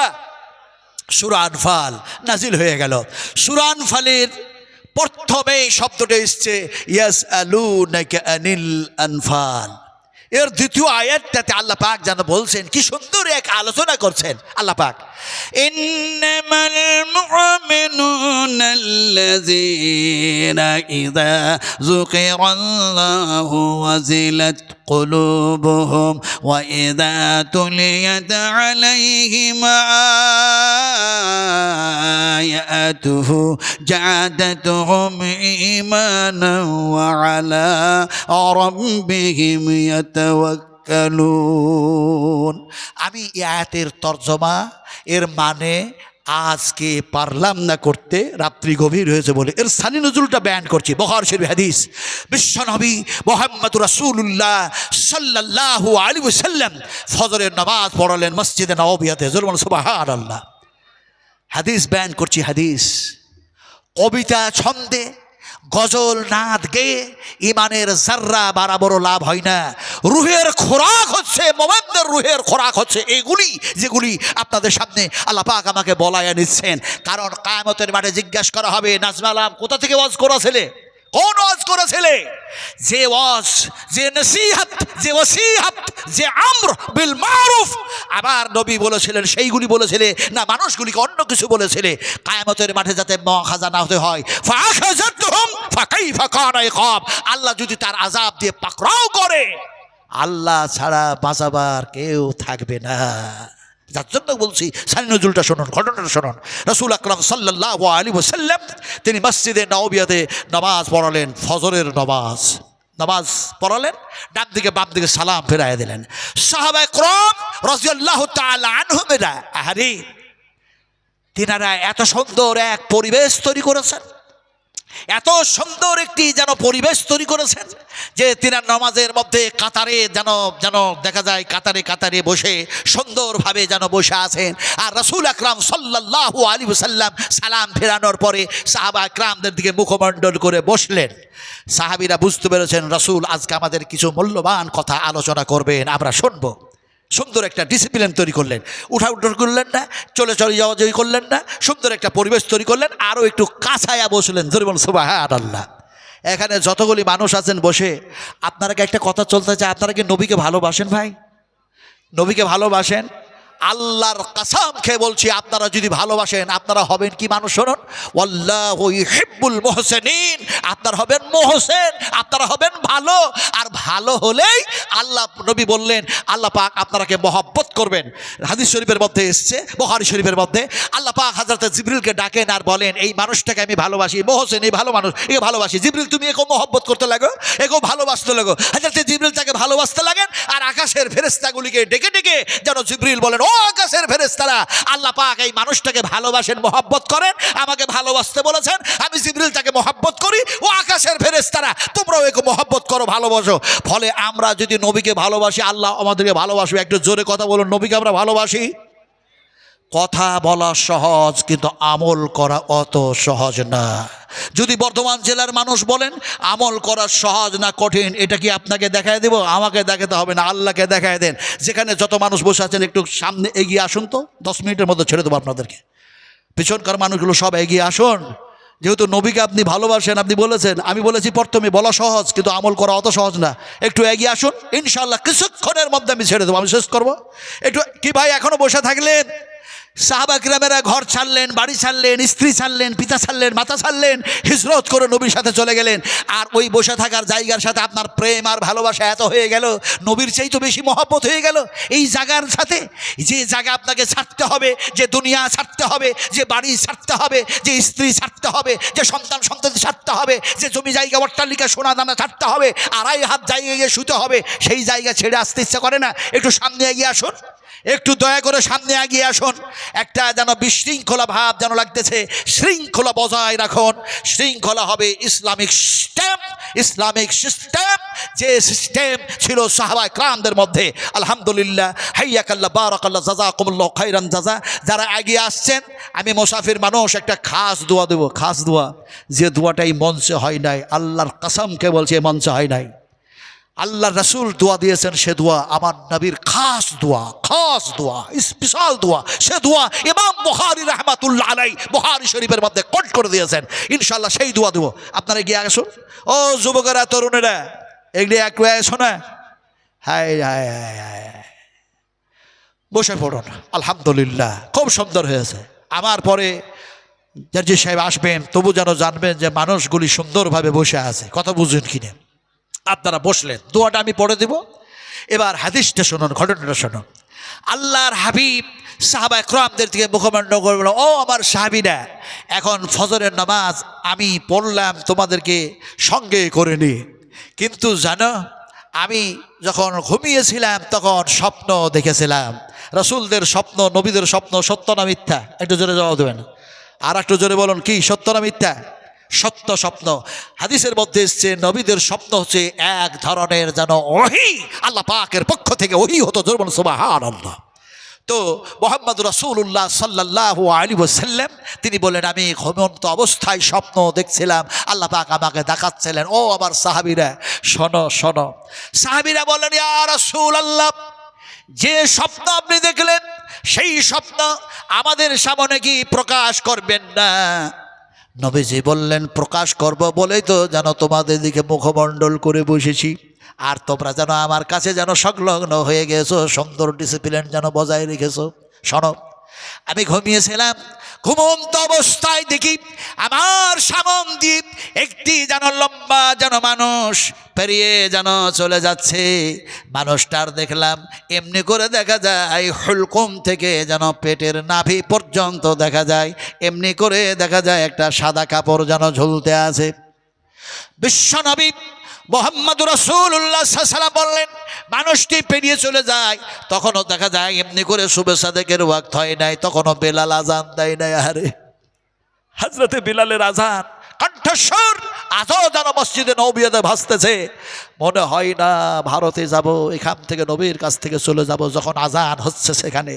সূরা আনফাল নাজিল হয়ে গেল। সূরা আনফালের প্রথমে শব্দটা এসছে ইয়াসআলুনাকা আনিল আনফাল। এর দ্বিতীয় আয়াতটাতে আল্লাহ পাক যেন বলছেন, কি সুন্দর এক আলোচনা করছেন আল্লাহ পাক, ইন্নামাল মুমিনুনা আল্লাযীনা ইযা যুকিরাল্লাহু ওয়াজিলাত قلوبهم وإذا تليت عليهم آياته زادتهم إيمانا وعلى ربهم يتوكلون। আমি এই আয়াতের তরজমা এর মানে আজকে পারলাম না করতে, রাত্রি গভীর হয়েছে বলে এর সানি নজরুলটা বয়ান করছি। বুখারী শরীফ হাদিস, বিশ্বনবী মুহাম্মদ রাসূলুল্লাহ সাল্লাল্লাহু আলাইহি ওয়াসাল্লাম ফজরের নামাজ পড়ালেন মসজিদে নববিয়াতে। জোরে সুবহানাল্লাহ। হাদিস বয়ান করছি। হাদিস কবিতা ছন্দে গজল নাদ গেয়ে ইমানের জাররা বরাবর লাভ হয় না। রুহের খোরাক হচ্ছে মোমেনদের, রুহের খোরাক হচ্ছে এগুলি যেগুলি আপনাদের সামনে আল্লাহ পাক আমাকে বলাইয়া নিচ্ছেন। কারণ কিয়ামতের মাঠে জিজ্ঞাসা করা হবে, নাজমা আলম কোথা থেকে ওয়াজ করেছিলে, কোন ওয়াজ করেছিলে? যে ওয়াজ, যে নসিহত, যে ওসিহত, যে আমর বিল মারুফ আবার নবী বলেছিলেন সেইগুলি বলেছিলে না মানুষগুলিকে অন্য কিছু বলেছিলে? কিয়ামতের মাঠে যাতে খাজানা হতে হয়, ফাআখাযাতুহুম ফাকাইফা কানা ইকাব। আল্লাহ যদি তার আযাব দিয়ে পাকড়াও করে, আল্লাহ ছাড়া বাঁচাবার কেউ থাকবে না। যার জন্য বলছি সানি নজরুলটা শুনুন, ঘটনাটা শুনুন। রাসূল আকরাম সাল্লাল্লাহু আলাইহি ওয়াসাল্লাম তিনি মসজিদে নববিয়াতে নামাজ পড়ালেন, ফজরের নামাজ পড়ালেন, ডান দিকে বাম দিকে সালাম ফেরাইয়া দিলেন। সাহাবায়ে কেরাম রাদিয়াল্লাহু তাআলা আনহুমরা আহারে তিনারা এত সুন্দর এক পরিবেশ তৈরি করেছেন, এত সুন্দর একটি যেন পরিবেশ তৈরি করেছেন যে তিনার নামাজের মধ্যে কাতারে যেন দেখা যায় কাতারে কাতারে বসে সুন্দরভাবে যেন বসে আছেন। আর রাসূল আকরাম সাল্লাল্লাহু আলাইহি ওয়াসাল্লাম সালাম ফেরানোর পরে সাহাবা একরামদের দিকে মুখমণ্ডল করে বসলেন। সাহাবীরা বুঝতে পেরেছেন রাসূল আজকে আমাদের কিছু মূল্যবান কথা আলোচনা করবেন, আমরা শুনবো। সুন্দর একটা ডিসিপ্লিন তৈরি করলেন, উঠাউঠা করলেন না, চলে যাওয়া যাওয়ি করলেন না, সুন্দর একটা পরিবেশ তৈরি করলেন, আরও একটু কাছায়া বসলেন। জোরে বলুন সুবহানাল্লাহ। এখানে যতগুলি মানুষ আছেন বসে, আপনারা কি একটা কথা চলতে চায়, আপনারা কি নবীকে ভালোবাসেন ভাই? নবীকে ভালোবাসেন? আল্লাহর কসম খেয়ে বলছি, আপনারা যদি ভালোবাসেন আপনারা হবেন কি মানুষ? শুনুন, ওয়াল্লাহু ইউহিব্বুল মুহসিনিন। আপনারা হবেন মুহসিন, আপনারা হবেন ভালো। আর ভালো হলেই আল্লাহ নবী বললেন আল্লাহ পাক আপনারাকে মহব্বত করবেন। হাদিস শরীফের মধ্যে এসছে, বুখারী শরীফের মধ্যে আল্লাহ পাক হযরত জিবরিলকে ডাকেন আর বলেন এই মানুষটাকে আমি ভালোবাসি, মুহসিন এই ভালো মানুষ, একে ভালোবাসি। জিবরিল তুমি একে মহব্বত করতে লাগো, একেও ভালোবাসতে লাগো। হযরত জিবরিল তাকে ভালোবাসতে লাগেন আর আকাশের ফেরেশতাগুলিকে ডেকে ডেকে যেন জিবরিল বলেন, ও আকাশের ফেরেশতারা, আল্লাহ পাক এই মানুষটাকে ভালোবাসেন, মহব্বত করেন, আমাকে ভালোবাসতে বলেছেন, আমি জিবরিল তাকে মহব্বত করি। ও আকাশের ফেরেশতারা তোমরাও একে মহব্বত করো, ভালোবাসো। ফলে আমরা যদি নবীকে ভালোবাসি আল্লাহ আমাদেরকে ভালোবাসবে। একটু জোরে কথা বলুন, নবীকে আমরা ভালোবাসি। কথা বলা সহজ কিন্তু আমল করা অত সহজ না। যদি বর্ধমান জেলার মানুষ বলেন আমল করা সহজ না কঠিন, এটা কি আপনাকে দেখায় দেব? আমাকে দেখাতে হবে না, আল্লাহকে দেখায় দেন। যেখানে যত মানুষ বসে আছেন একটু সামনে এগিয়ে আসুন তো, 10 মিনিটের মধ্যে ছেড়ে দেবো আপনাদেরকে। পিছনকার মানুষগুলো সব এগিয়ে আসুন। যেহেতু নবীকে আপনি ভালোবাসেন, আপনি বলেছেন, আমি বলেছি প্রথমে বলা সহজ কিন্তু আমল করা অত সহজ না। একটু এগিয়ে আসুন, ইনশাআল্লাহ কিছুক্ষণের মধ্যে আমি ছেড়ে দেবো, আমি শেষ করবো। একটু কি ভাই এখনো বসে থাকলেন? সাহাবা কিরামেরা ঘর ছাড়লেন, বাড়ি ছাড়লেন, স্ত্রী ছাড়লেন, পিতা ছাড়লেন, মাতা ছাড়লেন, হিজরত করে নবীর সাথে চলে গেলেন। আর ওই বসে থাকার জায়গার সাথে আপনার প্রেম আর ভালোবাসা এত হয়ে গেল, নবীর চাইতে বেশি মহব্বত হয়ে গেল এই জায়গার সাথে। যে জায়গা আপনাকে ছাড়তে হবে, যে দুনিয়া ছাড়তে হবে, যে বাড়ি ছাড়তে হবে, যে স্ত্রী ছাড়তে হবে, যে সন্তান ছাড়তে হবে, যে জমি জায়গা অট্টালিকা সোনা দানা ছাড়তে হবে, 2.5 হাত জায়গায় গিয়ে শুতে হবে, সেই জায়গা ছেড়ে আসতে ইচ্ছা করে না। একটু সামনে এগিয়ে আসুন, একটু দয়া করে সামনে এগিয়ে আসুন। একটা যেন বিশৃঙ্খলা ভাব যেন লাগতেছে, শৃঙ্খলা বজায় রাখুন। শৃঙ্খলা হবে ইসলামিক সিস্টেম, ইসলামিক সিস্টেম যে সিস্টেম ছিল সাহাবায়ে কেরামদের মধ্যে। আলহামদুলিল্লাহ, হাইয়াকাল্লাহ, বারাকাল্লাহ, জাযাকুমুল্লাহ খাইরান জাযা। যারা এগিয়ে আসছেন, আমি মুসাফির মানুষ, একটা খাস দোয়া দেব, খাস দোয়া, যে দোয়াটাই মঞ্চে হয় নাই, আল্লাহর কসমকে বলছে মঞ্চে হয় নাই। আল্লাহ রাসূল দোয়া দিয়েছেন, সে দোয়া আমার নবীর খাস দোয়া, খাস দোয়া, স্পেশাল দোয়া। সে দোয়া ইমাম বুখারী রাহমাতুল্লাহ আলাইহি বুখারী শরীফের মধ্যে কোট করে দিয়েছেন। ইনশাআল্লাহ সেই দোয়া দেব। আপনারা গিয়ে আসুন, ও যুবকেরা, তরুণেরা, এগুলি একটু আসো না। হাই হাই হাই হাই, বসে পড়ুন। আলহামদুলিল্লাহ, খুব সুন্দর হয়েছে। আমার পরে জাজি সাহেব আসবেন, তবু যেন জানবেন যে মানুষগুলি সুন্দরভাবে বসে আছে। কথা বুঝুন কিনে আপনারা বসলেন, দোয়াটা আমি পড়ে দেব। এবার হাদিসটা শুনুন, ঘটনাটা শুনুন। আল্লাহর হাবিব সাহাবায়ে কেরামদের দিকে মুখমণ্ডল করে বলল, ও আমার সাহাবীরা, এখন ফজরের নামাজ আমি পড়লাম তোমাদেরকে সঙ্গে করে নিয়ে, কিন্তু জানো আমি যখন ঘুমিয়েছিলাম তখন স্বপ্ন দেখেছিলাম। রাসূলদের স্বপ্ন, নবীদের স্বপ্ন সত্য না মিথ্যা? একটু জোরে জবাব দেবেন। আর একটু জোরে বলুন, কি সত্য না মিথ্যা? সত্য স্বপ্ন। হাদিসের মধ্যে এসছে নবীদের স্বপ্ন হচ্ছে এক ধরনের যেন ওহী, আল্লাহ পাকের পক্ষ থেকে ওহী হতো। জোরে বলুন সুবহানাল্লাহ। তো মুহাম্মদ রাসূলুল্লাহ সাল্লাল্লাহু আলাইহি ওয়াসাল্লাম তিনি বলেন, আমি ঘুমন্ত অবস্থায় স্বপ্ন দেখছিলাম, আল্লাহ পাক আমাকে দেখাচ্ছিলেন। ও আমার সাহাবীরা, শোনো শোনো। সাহাবীরা বলেন, ইয়া রাসূলুল্লাহ, যে স্বপ্ন আপনি দেখলেন সেই স্বপ্ন আমাদের সামনে কি প্রকাশ করবেন না? নবীজি বললেন, প্রকাশ করব বলেই তো যেন তোমাদের দিকে মুখমণ্ডল করে বসেছি, আর তোমরা যেন আমার কাছে যেন সংলগ্ন হয়ে গেছো, সুন্দর ডিসিপ্লিন যেন বজায় রেখেছো। শোনো, আমি ঘুমিয়েছিলাম, ঘুমন্ত অবস্থায় দেখি আমার সামন দিয়ে একটি যেন লম্বা যেন মানুষ পেরিয়ে যেন চলে যাচ্ছে। মানুষটার দেখলাম এমনি করে দেখা যায় হুলকুম থেকে যেন পেটের নাভি পর্যন্ত দেখা যায়, এমনি করে দেখা যায় একটা সাদা কাপড় যেন ঝুলতে আছে। বিশ্বনবী মুহাম্মদ রাসূলুল্লাহ সাল্লাল্লাহু আলাইহি ওয়াসাল্লাম বললেন, মানুষটি পেরিয়ে চলে যায়, তখনও দেখা যায় এমনি করে সুবহ সাদেকের ওয়াক্ত হয় নাই, তখনও বেলাল আজান দেয় নাই। আরে হযরতে বিলালের আজান কণ্ঠস্বর আজও যেন মসজিদে নববিয়াতে ভাসতেছে। মনে হয় না ভারতে যাব, এখান থেকে নবীর কাছ থেকে চলে যাব, যখন আজান হচ্ছে সেখানে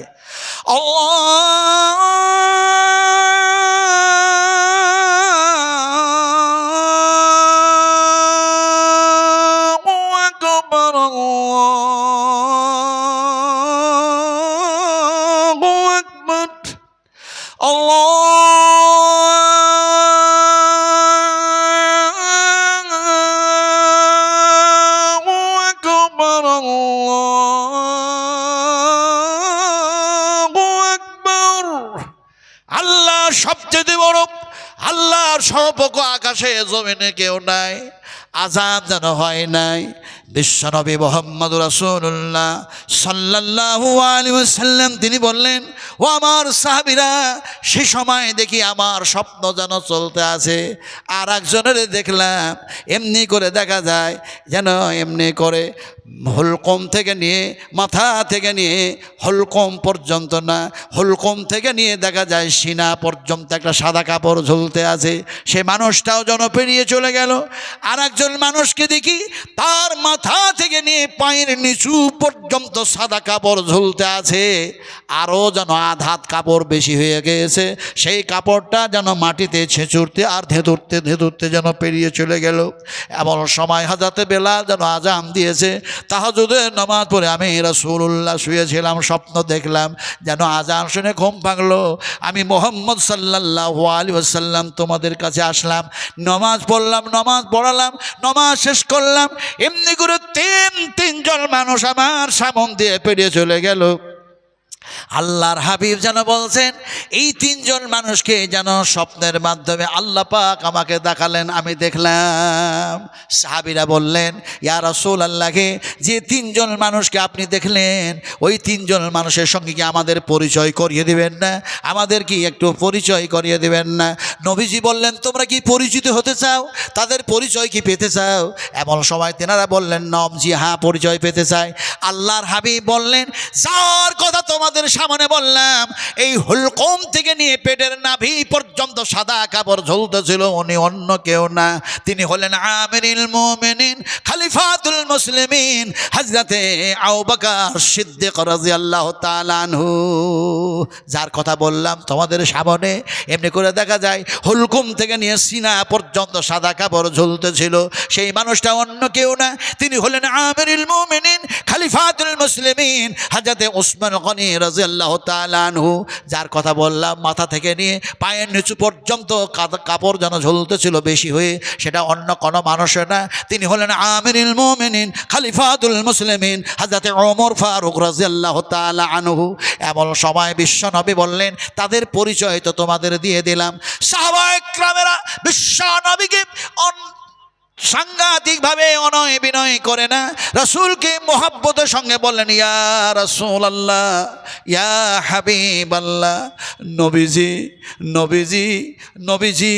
আল্লাহ সবচেয়ে বড়, আল্লাহর সমপক্ষ আকাশে জমিনে কেউ নাই, আজান যেন হয় নাই। বিশ্বনবী মুহাম্মদ রাসূলুল্লাহ সাল্লাল্লাহু আলাইহি ওয়াসাল্লাম তিনি বললেন, ও আমার সাহাবীরা, সে সময় দেখি আমার স্বপ্ন যেন চলতে আছে। আর একজনের দেখলাম এমনি করে দেখা যায় যেন এমনি করে হুলকুম থেকে নিয়ে, মাথা থেকে নিয়ে হুলকুম পর্যন্ত না, হুলকুম থেকে নিয়ে দেখা যায় সিনা পর্যন্ত একটা সাদা কাপড় ঝুলতে আছে। সে মানুষটাও যেন পেরিয়ে চলে গেল। আর একজন মানুষকে দেখি তার মাথা থেকে নিয়ে পায়ের নিচু পর্যন্ত সাদা কাপড় ঝুলতে আছে, আরও যেন আধ হাত কাপড় বেশি হয়ে গিয়েছে, সেই কাপড়টা যেন মাটিতে ছেঁচুরতে আর ধেঁধুরতে ধেঁধুরতে যেন পেরিয়ে চলে গেল। এমন সময় হযরতে বেলাল যেন আজান দিয়েছে, তাহাজ্জুদের নামাজ পড়ে আমি রাসূলুল্লাহ শুয়েছিলাম, স্বপ্ন দেখলাম যেন আজান শুনে ঘুম ভাঙলো। আমি মুহাম্মদ সাল্লাল্লাহু আলাইহি ওয়াসাল্লাম তোমাদের কাছে আসলাম, নামাজ পড়লাম, নামাজ পড়ালাম, নামাজ শেষ করলাম, এমনি করে তিনজন মানুষ আমার সামনে দিয়ে পেরিয়ে চলে গেল। আল্লাহর হাবিব যেন বলছেন এই তিনজন মানুষকে যেন স্বপ্নের মাধ্যমে আল্লাহ পাক আমাকে দেখালেন, আমি দেখলাম। সাহাবীরা বললেন, ইয়া রাসূলুল্লাহকে যে তিনজন মানুষকে আপনি দেখলেন ওই তিনজন মানুষের সঙ্গে কি আমাদের পরিচয় করিয়ে দিবেন না, আমাদের কি একটু পরিচয় করিয়ে দিবেন না? নবীজি বললেন, তোমরা কি পরিচিত হতে চাও, তাদের পরিচয় কি পেতে চাও? এমন সময় তেনারা বললেন, নম, জি হ্যাঁ, পরিচয় পেতে চাই। আল্লাহর হাবিব বললেন, যার কথা তোমাদের সামনে বললাম, এই হুলকুম থেকে নিয়ে পেটের নাভি পর্যন্ত সাদা কাপড় ঝুলতেছিল, উনি অন্য কেউ না, তিনি হলেন আমিরুল মুমিনিন খলিফাতুল মুসলিমিন হযরতে আবু বকর সিদ্দিক রাদিয়াল্লাহু তাআলা আনহু। যার কথা বললাম তোমাদের সামনে, এমনি করে দেখা যায় হুলকুম থেকে নিয়ে সিনা পর্যন্ত সাদা কাপড় ঝুলতেছিল, সেই মানুষটা অন্য কেউ না, তিনি হলেন আমিরুল মুমিনিন খলিফাতুল মুসলিমিন হযরতে উসমান গনি রাদিয়াল্লাহু তাআলা আনহু। যার কথা বললাম মাথা থেকে নিয়ে পায়ের নিচু পর্যন্ত কাপড় যেন ঝুলতেছিল বেশি হয়ে, সেটা অন্য কোনো মানুষ না, তিনি হলেন আমিরুল মুমিনিন খলিফাতুল মুসলিমিন হযরতে ওমর ফারুক রাদিয়াল্লাহু তাআলা আনহু। এমন সময় বিশ্ব নবী বললেন, তাদের পরিচয় তো তোমাদের দিয়ে দিলাম। সাহাবায়ে কেরামেরা বিশ্ব নবীকে সাংঘাতিকভাবে অনয় বিনয় করে না, রাসূলকে মোহাব্বতের সঙ্গে বললেন, ইয়া রাসূলুল্লাহ, ইয়া হাবিবাল্লাহ, নবীজি নবীজি নবীজি।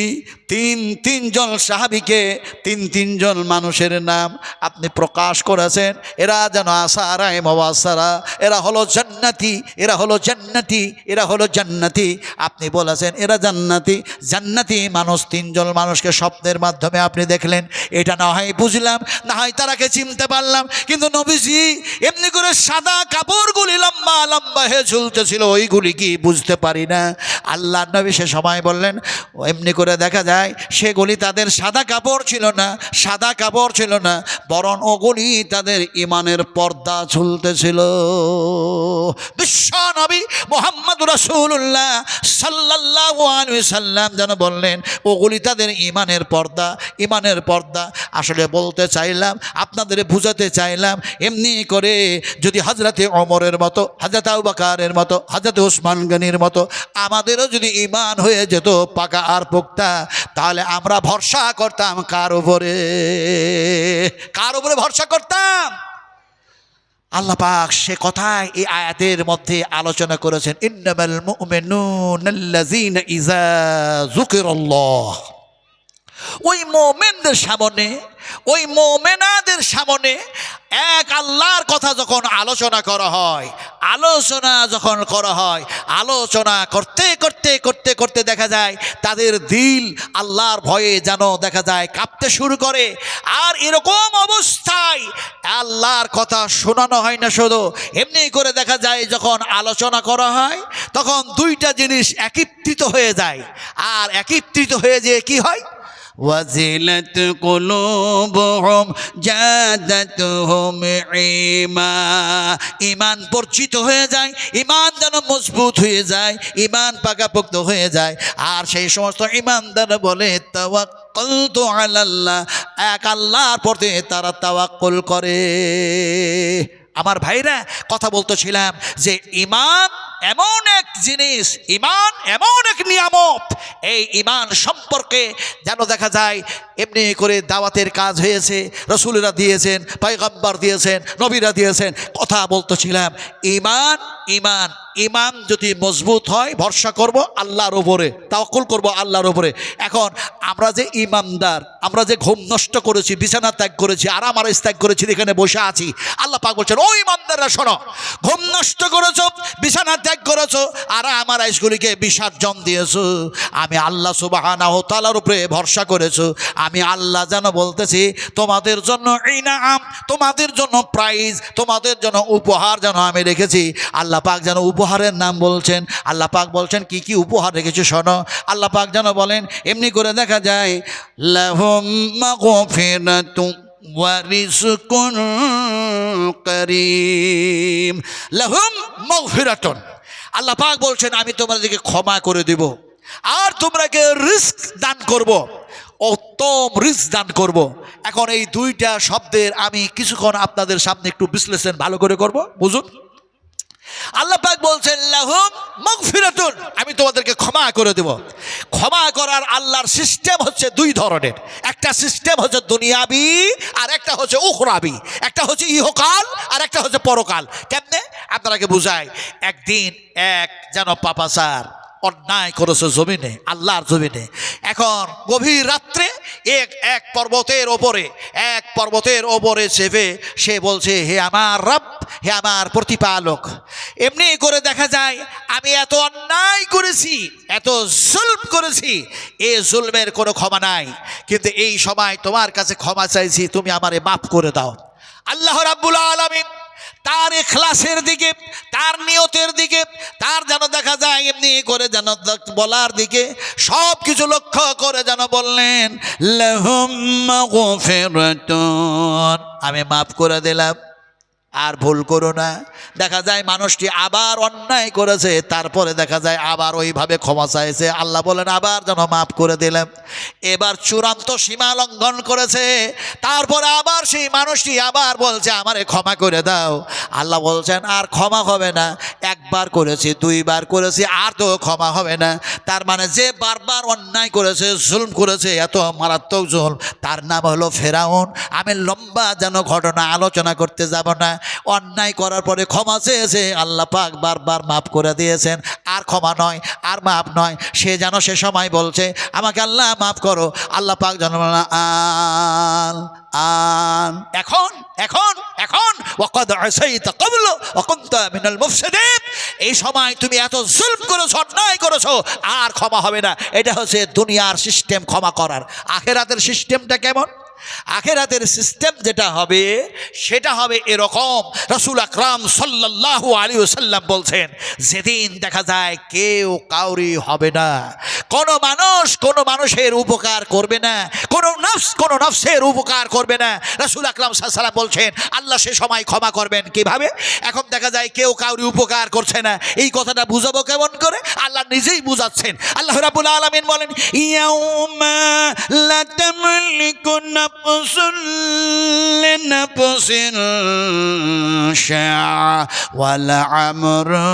তিনজন সাহাবীকে তিনজন মানুষের নাম আপনি প্রকাশ করেছেন, এরা যেন আসারায়ে মুবাশশারা, এরা হলো জান্নাতি, এরা হলো জান্নাতি, এরা হলো জান্নাতি। আপনি বলেছেন এরা জান্নাতি, জান্নাতি মানুষ। তিনজন মানুষকে স্বপ্নের মাধ্যমে আপনি দেখলেন, এটা না হয় বুঝলাম, না হয় তারাকে চিনতে পারলাম, কিন্তু নবীজি এমনি করে সাদা কাপড়গুলি লম্বা লম্বা হয়ে ঝুলতেছিল, ওইগুলি কি বুঝতে পারি না। আল্লাহ নবী সে সময় বললেন, এমনি করে দেখা যায় সেগুলি তাদের সাদা কাপড় ছিল না, সাদা কাপড় ছিল না, বরং ওগুলি তাদের ঈমানের পর্দা ঝুলতেছিল। বিশ্ব নবী মুহাম্মদুর রাসূলুল্লাহ সাল্লাল্লাহু আলাইহি সাল্লাম যেন বললেন, ওগুলি তাদের ঈমানের পর্দা, ঈমানের পর্দা। আসলে বলতে চাইলাম, আপনাদের বুঝাতে চাইলাম, এমনি করে যদি হযরতে ওমরের মতো, হযরতে আবু বকরের মতো, হযরতে উসমান গনির মতো আমাদেরও যদি ঈমান হয়ে যেত পাকা আর পোক্তা, তাহলে আমরা ভরসা করতাম কার উপরে? কার উপরে ভরসা করতাম? আল্লাহ পাক সে কথাই এই আয়াতের মধ্যে আলোচনা করেছেন, ইন্নামাল মুমিনুনাল্লাযীনা ইযা যুকিরাল্লাহ। ওই মুমিনদের সামনে, ওই মুমিনাদের সামনে এক আল্লাহর কথা যখন আলোচনা করা হয়, আলোচনা যখন করা হয়, আলোচনা করতে করতে করতে করতে দেখা যায় তাদের দিল আল্লাহর ভয়ে যেন দেখা যায় কাঁপতে শুরু করে। আর এরকম অবস্থায় আল্লাহর কথা শোনানো হয় না শুধু, এমনি করে দেখা যায় যখন আলোচনা করা হয় তখন দুইটা জিনিস একত্রিত হয়ে যায়। আর একত্রিত হয়ে যেয়ে কি হয়? ওয়াজিলাত কুলুবুহুম জাদাতুহুম ঈমান পরিচিত হয়ে যায়, ঈমান যেন মজবুত হয়ে যায়, ঈমান পাকাপোক্ত হয়ে যায়। আর সেই সমস্ত ঈমানদার বলে তাওয়াক্কালতু আলাল্লাহ, এক আল্লাহর প্রতি তারা তাওয়াক্কুল করে। আমার ভাইরা, কথা বলতেছিলাম যে ঈমান এমন এক জিনিস, ঈমান এমন এক নিয়ামত, এই ঈমান সম্পর্কে যেন দেখা যায় এমনি করে দাওয়াতের কাজ হয়েছে, রাসূলরা দিয়েছেন, পয়গম্বর দিয়েছেন, নবীরা দিয়েছেন। কথা বলতেছিলাম ঈমান, ঈমান ঈমান যদি মজবুত হয় ভরসা করব আল্লাহর উপরে, তাওয়াক্কুল করব আল্লাহর উপরে। এখন আমরা যে ঈমানদার, আমরা যে ঘুম নষ্ট করেছি, বিছানা ত্যাগ করেছি, আরাম আরাইশ ত্যাগ করেছি, এখানে বসে আছি, আল্লাহ পাক বলছেন, ও ঈমানদাররা শোনো, ঘুম নষ্ট করেছো, বিছানা ত্যাগ করেছো, আরাম আরাইশগুলিকে বিসর্জন দিয়েছো, আমি আল্লাহ সুবহানাহু ওয়া তাআলার উপরে ভরসা করেছো, আমি আল্লাহ যেন বলতেছি তোমাদের জন্য ইনাম, তোমাদের জন্য প্রাইজ, তোমাদের জন্য উপহার যেন আমি রেখেছি। আল্লাহ পাক যেন উপহারের নাম বলছেন, আল্লাহ পাক বলছেন কি কি উপহার রেখেছি শোনো। আল্লাহ পাক যেন বলেন, এমনি করে দেখা যায় লাহুম মাগফিরাতুন ওয়া রিজকুন কারীম, লাহুম মাগফিরাতুন, আল্লাহ পাক বলছেন আমি তোমাদেরকে ক্ষমা করে দেব, আর তোমরাকে রিস্ক দান করব, উত্তম রিস্ক দান করব। এখন এই দুইটা শব্দের আমি কিছুক্ষণ আপনাদের সামনে একটু বিশ্লেষণ ভালো করে করব, বুঝুন। আল্লাহ পাক বলছেন লাহুম মাগফিরাতুন, আমি তোমাদেরকে ক্ষমা করে দেব। ক্ষমা করার আল্লাহর সিস্টেম হচ্ছে দুই ধরনের। একটা সিস্টেম হচ্ছে দুনিয়াবি, আর একটা হচ্ছে উখরাবি। একটা হচ্ছে ইহকাল আর একটা হচ্ছে পরকাল। কেমনে আপনাকে বুঝাই। একদিন এক যেন পাপাচার অন্যায় করেছে জমিনে, আল্লাহর জমিনে। এখন গভীর রাত্রে এক পর্বতের ওপরে চেপে সে বলছে, হে আমার রব, হে আমার প্রতিপালক, এমনি করে দেখা যায় আমি এত অন্যায় করেছি, এত জুলম করেছি, এ জুলমের কোনো ক্ষমা নাই, কিন্তু এই সময় তোমার কাছে ক্ষমা চাইছি, তুমি আমারে মাফ করে দাও। আল্লাহ রাব্বুল আলামিন তার ইখলাসের দিকে, তার নিয়তের দিকে, তার যেন দেখা যায় এমনি করে যেন বলার দিকে সব কিছু লক্ষ্য করে যেন বললেন লাহুম মাগফিরাতুন, আমি মাফ করে দিলাম, আর ভুল করো না। দেখা যায় মানুষটি আবার অন্যায় করেছে, তারপরে দেখা যায় আবার ওইভাবে ক্ষমা চাইছে, আল্লাহ বলেন আবার যেন মাফ করে দিলাম। এবার চূড়ান্ত সীমা লঙ্ঘন করেছে, তারপরে আবার সেই মানুষটি আবার বলছে আমারে ক্ষমা করে দাও। আল্লাহ বলছেন আর ক্ষমা হবে না, একবার করেছি, দুইবার করেছি, আর তো ক্ষমা হবে না। তার মানে যে বারবার অন্যায় করেছে, জুলম করেছে, এত মারাত্মক জুলম, তার নাম হলো ফেরাউন। আমি লম্বা যেন ঘটনা আলোচনা করতে যাব না। অন্যায় করার পরে ক্ষমা চেয়েছে, আল্লাহ পাক বারবার মাফ করে দিয়েছেন, আর ক্ষমা নয়, আর মাফ নয়। সে যেন সে সময় বলছে আমাকে আল্লাহ মাফ করো, আল্লাহ পাক যেন এখন এখন এখন ওয়াকাদ আসাইতা ক্বাবলু ওয়া কুনতা মিনাল মুফসিদিন, এই সময় তুমি এত জুলম করেছো, অন্যায় করেছো, আর ক্ষমা হবে না। এটা হচ্ছে দুনিয়ার সিস্টেম ক্ষমা করার। আখিরাতের সিস্টেমটা কেমন? আখিরাতের সিস্টেম যেটা হবে সেটা হবে এরকম। রাসূল আকরাম সাল্লাল্লাহু আলাইহি ওয়াসাল্লাম বলছেন, যেদিন দেখা যায় কেউ কাউরি হবে না, কোনো মানুষের উপকার করবে না, কোনো নফসের উপকার করবে না। রাসূল আকরাম সাল্লাল্লাহু আলাইহি ওয়াসাল্লাম বলছেন আল্লাহ সে সময় ক্ষমা করবেন কিভাবে? এখন দেখা যায় কেউ কাউরি উপকার করছে না, এই কথাটা বুঝাবো কেমন করে? আল্লাহ নিজেই বুঝাচ্ছেন। আল্লাহ রাব্বুল আলামিন বলেন ইয়াউমা লা তামলিকু নাফসুন লিনাফসিন শাইআ ওয়াল আমরু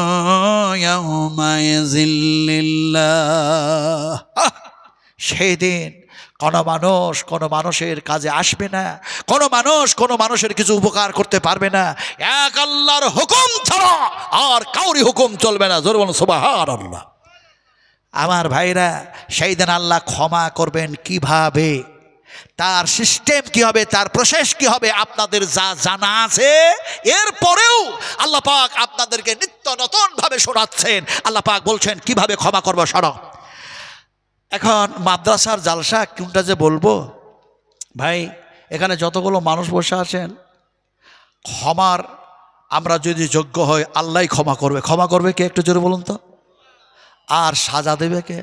ইয়াউমাইযিন লিল্লাহ। সেই দিন কোনো মানুষের কাজে আসবে না, কোনো মানুষের কিছু উপকার করতে পারবে না, এক আল্লাহর হুকুম ছাড়া আর কাউরি হুকুম চলবে না। জোরে বলুন সুবহানাল্লাহ। আমার ভাইরা, সেই দিন আল্লাহ ক্ষমা করবেন কিভাবে, তার সিস্টেম কি হবে, তার প্রসেস কি হবে, আপনাদের যা জানা আছে এরপরেও আল্লাহ পাক আপনাদেরকে নিত্য নতুনভাবে শোনাচ্ছেন। আল্লাহ পাক বলছেন কিভাবে ক্ষমা করবো শোনো। এখন মাদ্রাসার জালসা কোনটা যে বলবো, ভাই এখানে যতগুলো মানুষ বসে আছেন, ক্ষমার আমরা যদি যোগ্য হই আল্লাহই ক্ষমা করবে। ক্ষমা করবে কে একটু জোরে বলুন তো? আর সাজা দেবে কে?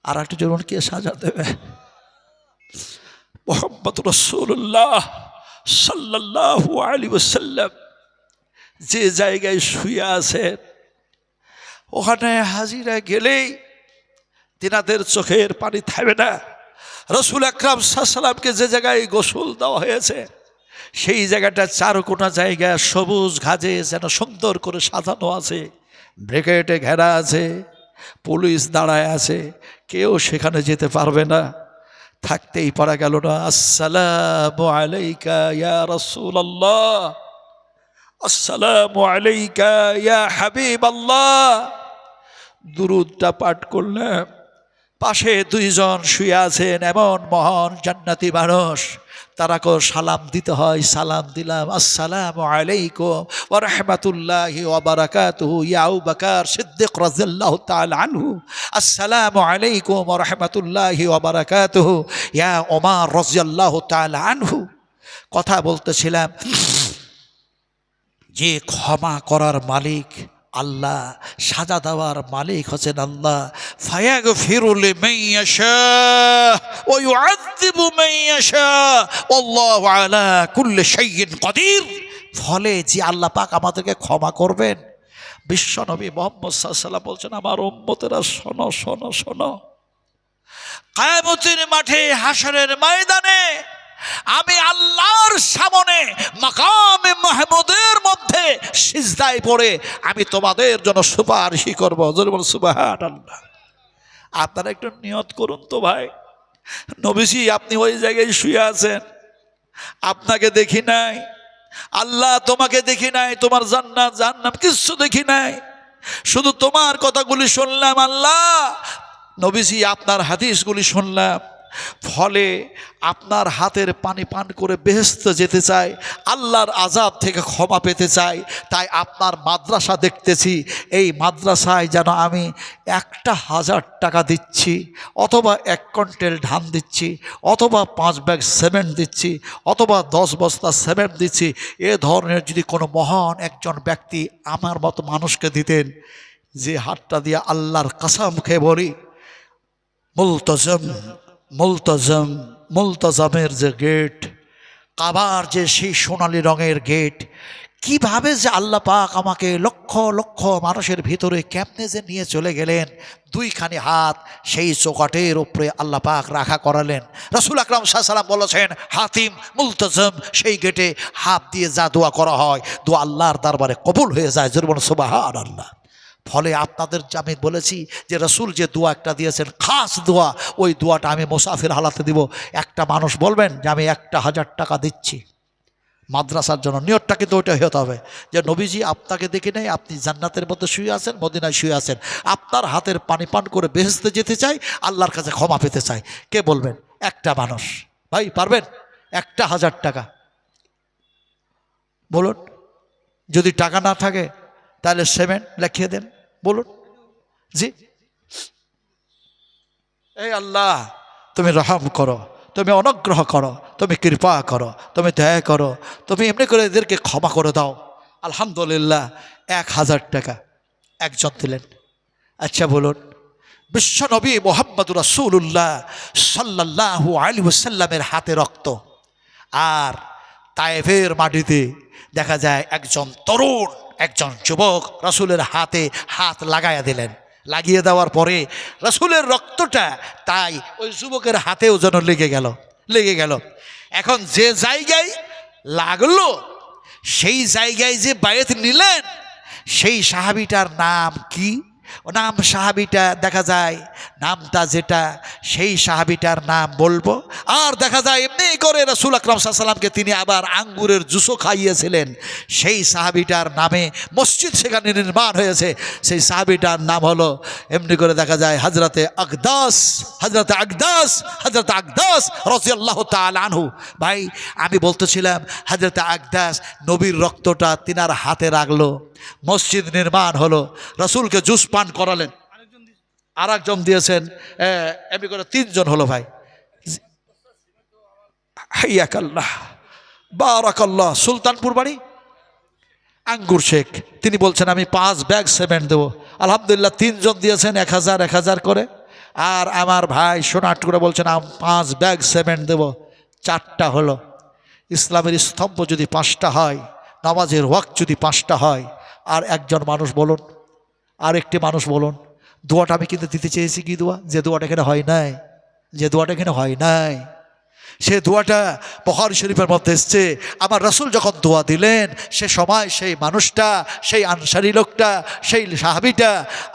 আর একটু জোরে বলুন, কে সাজা দেবে? মুহাম্মদ রাসূলুল্লাহ সাল্লাল্লাহু আলাইহি ওয়াসাল্লাম যে জায়গায় শুয়ে আছেন, ওখানে হাজিরা গেলেই তিনাদের চোখের পানি থামবে না। রাসূল আকরাম সাল্লাল্লাহু আলাইহি ওয়াসাল্লামকে যে জায়গায় গোসল দেওয়া হয়েছে, সেই জায়গাটা চারকোনা জায়গা সবুজ ঘাসে যেন সুন্দর করে সাজানো আছে, ব্রিগেডে ঘেরা আছে, পুলিশ দাঁড়ায় আছে, কেউ সেখানে যেতে পারবে না। থাকতেই পারা গেল না। আসসালামু আলাইকা ইয়া রাসূলুল্লাহ, আসসালামু আলাইকা ইয়া হাবিবাল্লাহ। দুরূদটা পাঠ করলাম, পাশে দুইজন শুয়ে আছেন এমন মহান জান্নাতি মানুষ, তারাকেও সালাম দিতে হয়। সালাম দিলাম, আসসালামু আলাইকুম ওয়া রাহমাতুল্লাহি ওয়া বারাকাতুহু ইয়া আবু বকর সিদ্দিক রাদিয়াল্লাহু তাআলা আনহু, আসসালামু আলাইকুম ওয়া রাহমাতুল্লাহি ওয়া বারাকাতুহু ইয়া ওমর রাদিয়াল্লাহু তাআলা আনহু। কথা বলতেছিলাম যে ক্ষমা করার মালিক আল্লাহ, সাজা দেওয়ার মালিক হচ্ছেন আল্লাহ। ফায়াগফিরু লিমান ইয়াশা ওয়া ইউআযযিবু মান ইয়াশা আল্লাহু আলা কুল্লি শাইইন কাদির। ফলে যে আল্লাহ পাক আমাদেরকে ক্ষমা করবেন। বিশ্বনবী মুহাম্মদ সাল্লাল্লাহু আলাইহি ওয়াসাল্লাম বলছেন, আমার উম্মতেরা শোনো শোনো শোনো, কিয়ামতের মাঠে হাশরের ময়দানে আমি আল্লাহর সামনে মাকামে মাহমুদের মধ্যে সিজদায় পড়ে আমি তোমাদের জন্য সুপারিশ করব। জোরে বলুন সুবহানাল্লাহ। আপনারা একটু নিয়ত করুন তো ভাই, নবীজি আপনি ওই জায়গায় শুয়ে আছেন, আপনাকে দেখি নাই, আল্লাহ তোমাকে দেখি নাই, তোমার জান্নাত জাহান্নাম কিচ্ছু দেখি নাই, শুধু তোমার কথাগুলি শুনলাম আল্লাহ। নবীজি আপনার হাদিসগুলি শুনলাম, ফলে আপনার হাতের পানি পান করে বেহেশতে যেতে চাই, আল্লাহর আযাব থেকে ক্ষমা পেতে চাই। তাই আপনার মাদ্রাসা দেখতেছি, এই মাদ্রাসায় যেন আমি 1,000 টাকা দিচ্ছি, অথবা 1 কুইন্টাল ধান দিচ্ছি, অথবা 5 ব্যাগ সিমেন্ট দিচ্ছি, অথবা 10 বস্তা সিমেন্ট দিচ্ছি, এ ধরনের যদি কোনো মহান একজন ব্যক্তি আমার মতো মানুষকে দিতেন, যে হাতটা দিয়ে আল্লাহর কসম খেয়ে বলি, মুলতাজম মুলতাজম মুলতাজমের যে গেট, কাবার যে সেই সোনালি রঙের গেট, কিভাবে যে আল্লাহ পাক আমাকে লক্ষ লক্ষ মানুষের ভিতরে কেমনে যে নিয়ে চলে গেলেন, 2খানি হাত সেই চৌকাটের উপরে আল্লাহ পাক রাখা করালেন। রাসূল আকরাম সাল্লাল্লাহু আলাইহি ওয়াসাল্লাম বলেছেন, হাতিম মুলতাজম সেই গেটে হাত দিয়ে যা দোয়া করা হয়, দোয়া আল্লাহর দরবারে কবুল হয়ে যায়। জোরে বলুন সুবহানাল্লাহ। ফলে আপনাদের আমি বলেছি যে রাসূল যে দোয়া একটা দিয়েছেন খাস দোয়া, ওই দোয়াটা আমি মুসাফির হালাতে দিব। একটা মানুষ বলবেন যে আমি 1,000 টাকা দিচ্ছি মাদ্রাসার জন্য, নিয়তটা কিন্তু ওইটা হতে হবে যে নবীজি আপনাকে দেখে নেই, আপনি জান্নাতের মধ্যে শুয়ে আছেন, মদিনায় শুয়ে আছেন, আপনার হাতের পানি পান করে বেহেশতে যেতে চাই, আল্লাহর কাছে ক্ষমা পেতে চাই। কে বলবেন? একটা মানুষ। ভাই পারবেন? 1,000 টাকা বলুন। যদি টাকা না থাকে তাহলে সিমেন্ট লিখিয়ে দেন, বলুন। জি, এই আল্লাহ তুমি রহম করো, তুমি অনুগ্রহ করো, তুমি কৃপা করো, তুমি দয়া করো, তুমি এমনি করে এদেরকে ক্ষমা করে দাও। আলহামদুলিল্লাহ 1,000 টাকা একজন দিলেন। আচ্ছা বলুন, বিশ্বনবী মুহাম্মদুর রাসূলুল্লাহ সাল্লাল্লাহু আলাইহি ওয়াসাল্লামের হাতে রক্ত, আর তায়েফের মাটিতে দেখা যায় একজন তরুণ, একজন যুবক রাসূলের হাতে হাত লাগাইয়া দিলেন। লাগিয়ে দেওয়ার পরে রাসূলের রক্তটা তাই ওই যুবকের হাতেও যেন লেগে গেল। এখন যে জায়গায় লাগলো সেই জায়গায় যে বায়াত নিলেন, সেই সাহাবীটার নাম কি? নাম সাহাবীটা দেখা যায় নামটা যেটা, সেই সাহাবীটার নাম বলবো। আর দেখা যায় এমনি করে রাসূল আকরাম সাল্লাল্লাহু আলাইহি ওয়াসাল্লামকে তিনি আবার আঙ্গুরের জুসও খাইয়েছিলেন। সেই সাহাবীটার নামে মসজিদ সেখানে নির্মাণ হয়েছে। সেই সাহাবীটার নাম হলো এমনি করে দেখা যায় হযরতে আকদাস রাদিয়াল্লাহু তাআলা আনহু। ভাই আমি বলতেছিলাম হযরতে আকদাস নবীর রক্তটা তিনার হাতে রাখলো, মসজিদ নির্মাণ হলো, রাসূলকে জুস পান করালেন, আর একজন দিয়েছেন, এমনি করে 3 জন হলো। ভাই হাইয়াকাল্লাহ বারাকাল্লাহ, সুলতানপুর বাড়ি আঙ্গুর শেখ, তিনি বলছেন আমি 5 ব্যাগ সিমেন্ট দেবো। আলহামদুলিল্লাহ 3 জন দিয়েছেন 1,000 করে। আর আমার ভাই সোনাট করে বলছেন আমি 5 ব্যাগ সিমেন্ট দেবো। 4টা হলো। ইসলামের স্তম্ভ যদি 5টা হয়, নামাজের ওয়াক্ত যদি 5টা হয়, আর একজন মানুষ বলুন, আর একটি মানুষ বলুন, দোয়াটা আমি কিন্তু দিতে চেয়েছি কি দোয়া? যে দোয়াটা এখানে হয় নাই, সে দোয়াটা বুখারী শরীফের মধ্যে এসছে। আমার রাসূল যখন দোয়া দিলেন, সে সময় সেই মানুষটা, সেই আনসারী লোকটা, সেই সাহাবীটা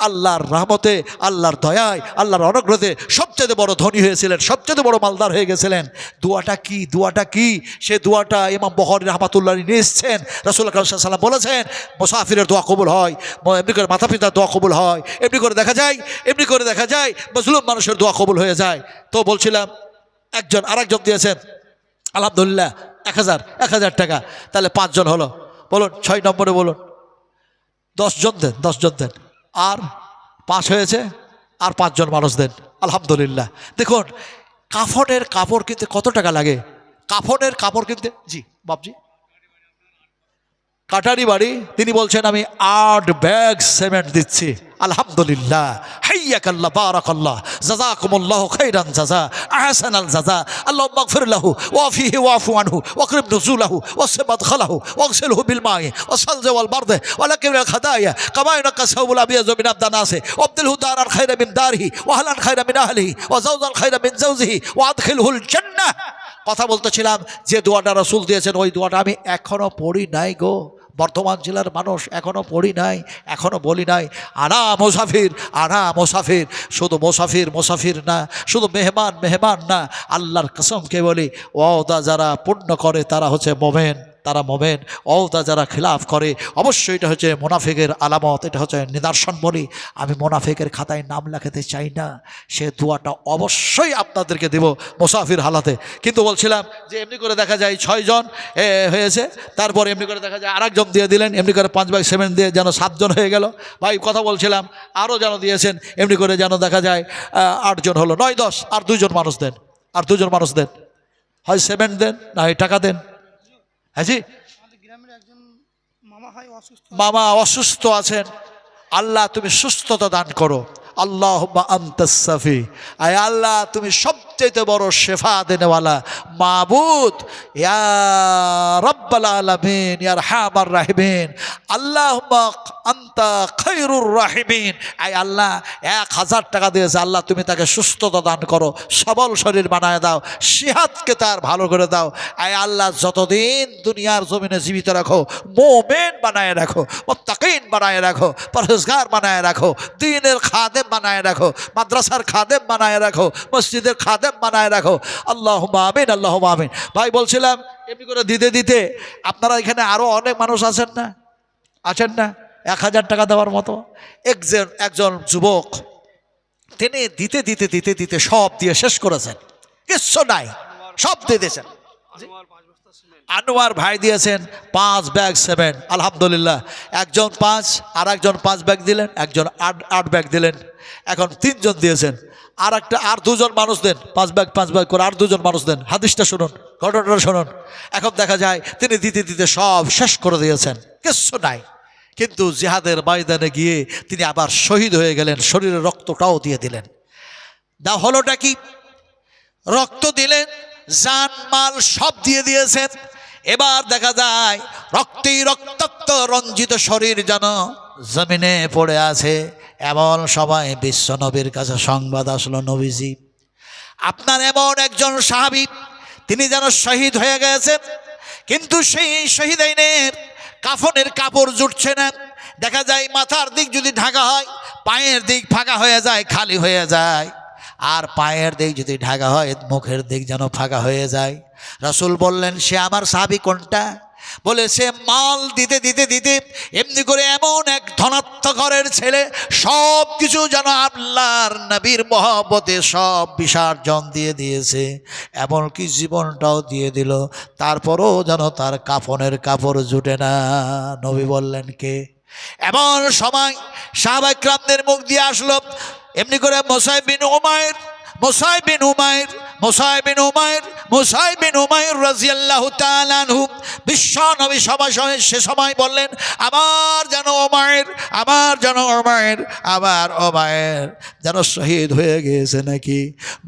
আল্লাহর রহমতে, আল্লাহর দয়ায়, আল্লাহর অনুগ্রহে সবচেয়ে বড় ধনী হয়েছিলেন, সবচেয়ে বড় মালদার হয়ে গেছিলেন। দোয়াটা কি? সে দোয়াটা ইমাম বুখারী রাহমাতুল্লাহ নিয়ে এসছেন। রাসূল আকরাম সাল্লাল্লাহু আলাইহি ওয়াসাল্লাম বলেছেন মুসাফিরের দোয়া কবুল হয়, এমনি করে মাতা পিতার দোয়া কবুল হয়, এমনি করে দেখা যায় মজলুম মানুষের দোয়া কবুল হয়ে যায়। তো বলছিলাম একজন আরেকজন দিয়েছেন আলহামদুলিল্লাহ 1,000 টাকা, তাহলে 5 জন হলো। বলুন 6 নম্বরে বলুন, 10 জন দেন, আর 5 হয়েছে, আর 5 জন মানুষ দেন। আলহামদুলিল্লাহ। দেখুন কাফনের কাপড় কিনতে কত টাকা লাগে? কাফনের কাপড় কিনতে, জি বাবজি কাটারি বাড়ি, তিনি বলছেন আমি 8 ব্যাগ সিমেন্ট দিচ্ছি। আলহামদুলিল্লাহ হাইয়াকাল্লাহ বারাকাল্লাহ জাযাকুমুল্লাহু খাইরান জাযা আহসানাল জাযা আল্লাহুম্মা গফির লাহু ওয়াফিহি ওয়াফু আনহু ওয়াকরিম নুজুলাহু ওয়াসিবাত খালাহু ওয়াগসিলহু বিল মাই ওয়াসালজ ওয়াল বারদ ওয়ালাকিল খাদায়া কামা ইয়ানকা সাউবুল আবিয়াজ মিন আবদানাসি ওয়াবদিলহু দারান খায়রা মিন দারিহি ওয়া আহলান খায়রা মিন আহলিহি ওয়া যাওজান খায়রা মিন যাওজিহি ওয়া আদখিলহুল জান্নাহ। কথা বলতেছিলাম যে দোয়াটা রাসূল দিয়েছেন, ওই দোয়াটা আমি এখনো পড়ি নাই গো। বর্ধমান জেলার মানুষ এখনও পড়ি নাই, এখনও বলি নাই আনা মোসাফির। শুধু মোসাফির না, শুধু মেহমান না, আল্লাহর কসমকে বলি ওয়াদা যারা পূর্ণ করে তারা হচ্ছে তারা মোমেন। ওয়াদা যারা খিলাফ করে অবশ্যই এটা হচ্ছে মুনাফিকের আলামত, এটা হচ্ছে নিদর্শন বলি। আমি মুনাফিকের খাতায় নাম লেখাতে চাই না, সে দোয়াটা অবশ্যই আপনাদেরকে দেব মুসাফির হালাতে। কিন্তু বলছিলাম যে এমনি করে দেখা যায় 6 জন হয়েছে, তারপর এমনি করে দেখা যায় আরেকজন দিয়ে দিলেন, এমনি করে 5 ভাগ 7 দিয়ে যেন 7 জন হয়ে গেল। ভাই কথা বলছিলাম আরও যেন দিয়েছেন, এমনি করে যেন দেখা যায় 8 জন হলো, 9 10, আর 2 জন মানুষ দেন, হয় 7 দেন না হয় টাকা দেন। হ্যাঁ জি, মামা অসুস্থ আছেন, আল্লাহ তুমি সুস্থতা দান করো। আল্লাহুম্মা আনতাস শাফি, আয় আল্লাহ তুমি সবচেয়ে বড় শেফা দেনেওয়ালা মাবুদ, ইয়া রাব্বাল আলামিন, ইয়া আরহামার রাহিমিন, আল্লাহুম্মা আনতা খায়রুর রাহিমিন। আয় আল্লাহ 1000 টাকা দিয়েছে, আল্লাহ তুমি তাকে সুস্থতা দান করো, সবল শরীর বানায় দাও, সিহাতকে তার ভালো করে দাও। আয় আল্লাহ যতদিন দুনিয়ার জমিনে জীবিত রাখো, মুমিন বানায় রাখো, মুত্তাকিন বানায় রাখো, পরহেজগার বানায় রাখো, দ্বীনের খাদেম বানায় রাখো, মাদ্রাসার খাদেম বানায় রাখো, মসজিদের খাদেম বানায় রাখো। আল্লাহুম্মা আমিন, আল্লাহুম্মা আমিন। ভাই বলছিলাম এমনি করে দিতে আপনারা এখানে আরও অনেক মানুষ আছেন না 1000 টাকা দেওয়ার মতো। একজন যুবক তিনি দিতে সব দিয়ে শেষ করেছেন, কিচ্ছু নাই, সব দিয়ে দিয়েছেন। আনোয়ার ভাই দিয়েছেন 5 ব্যাগ সিমেন্ট, আলহামদুলিল্লাহ। একজন 5, আর একজন 5 ব্যাগ দিলেন, একজন 8 ব্যাগ দিলেন। এখন 3 জন দিয়েছেন, আর 2 জন মানুষ দেন, 5 ব্যাগ করে আর 2 জন মানুষ দেন। হাদিসটা শুনুন, ঘটনাটা শুনুন। এখন দেখা যায় তিনি দিতে সব শেষ করে দিয়েছেন, কিচ্ছু নাই। কিন্তু জিহাদের ময়দানে গিয়ে তিনি আবার শহীদ হয়ে গেলেন, শরীরের রক্তটাও দিয়ে দিলেন। হলোটা কি? রক্ত দিলেন, জান মাল সব দিয়ে দিয়েছেন। এবার দেখা যায় রক্তেই রক্তাক্ত রঞ্জিত শরীর যেন জমিনে পড়ে আছে। এমন সময় বিশ্ব নবীর কাছে সংবাদ আসলো, নবীজি আপনার এমন একজন সাহাবী তিনি যেন শহীদ হয়ে গেছেন, কিন্তু সেই শহীদের কাফনের কাপড় জুটছে না। দেখা যায় মাথার দিক যদি ঢাকা হয়, পায়ের দিক ফাঁকা হয়ে যায়, খালি হয়ে যায়। আর পায়ের দিক যদি ঢাকা হয়, মুখের দিক যেন ফাঁকা হয়ে যায়। রাসূল বললেন সে আমার সাহাবী কোনটা? বলে সে মাল দিতে এমনি করে এমন এক ধনাত্ম ঘরের ছেলে, সব কিছু যেন আল্লাহর নবীর মহব্বতে সব বিসর্জন দিয়ে দিয়েছে, এমনকি জীবনটাও দিয়ে দিল, তারপরও যেন তার কাফনের কাপড় জুটে না। নবী বললেন কে? এমন সময় সাহাবা ইকরামদের মুখ দিয়ে আসলো এমনি করে মুসাইব বিন উমাইর রাদিয়াল্লাহু তাআলা আনহু বিশ্ব নবী সে সময় বললেন আমার যেন ওমায়ের যেন শহীদ হয়ে গিয়েছে নাকি।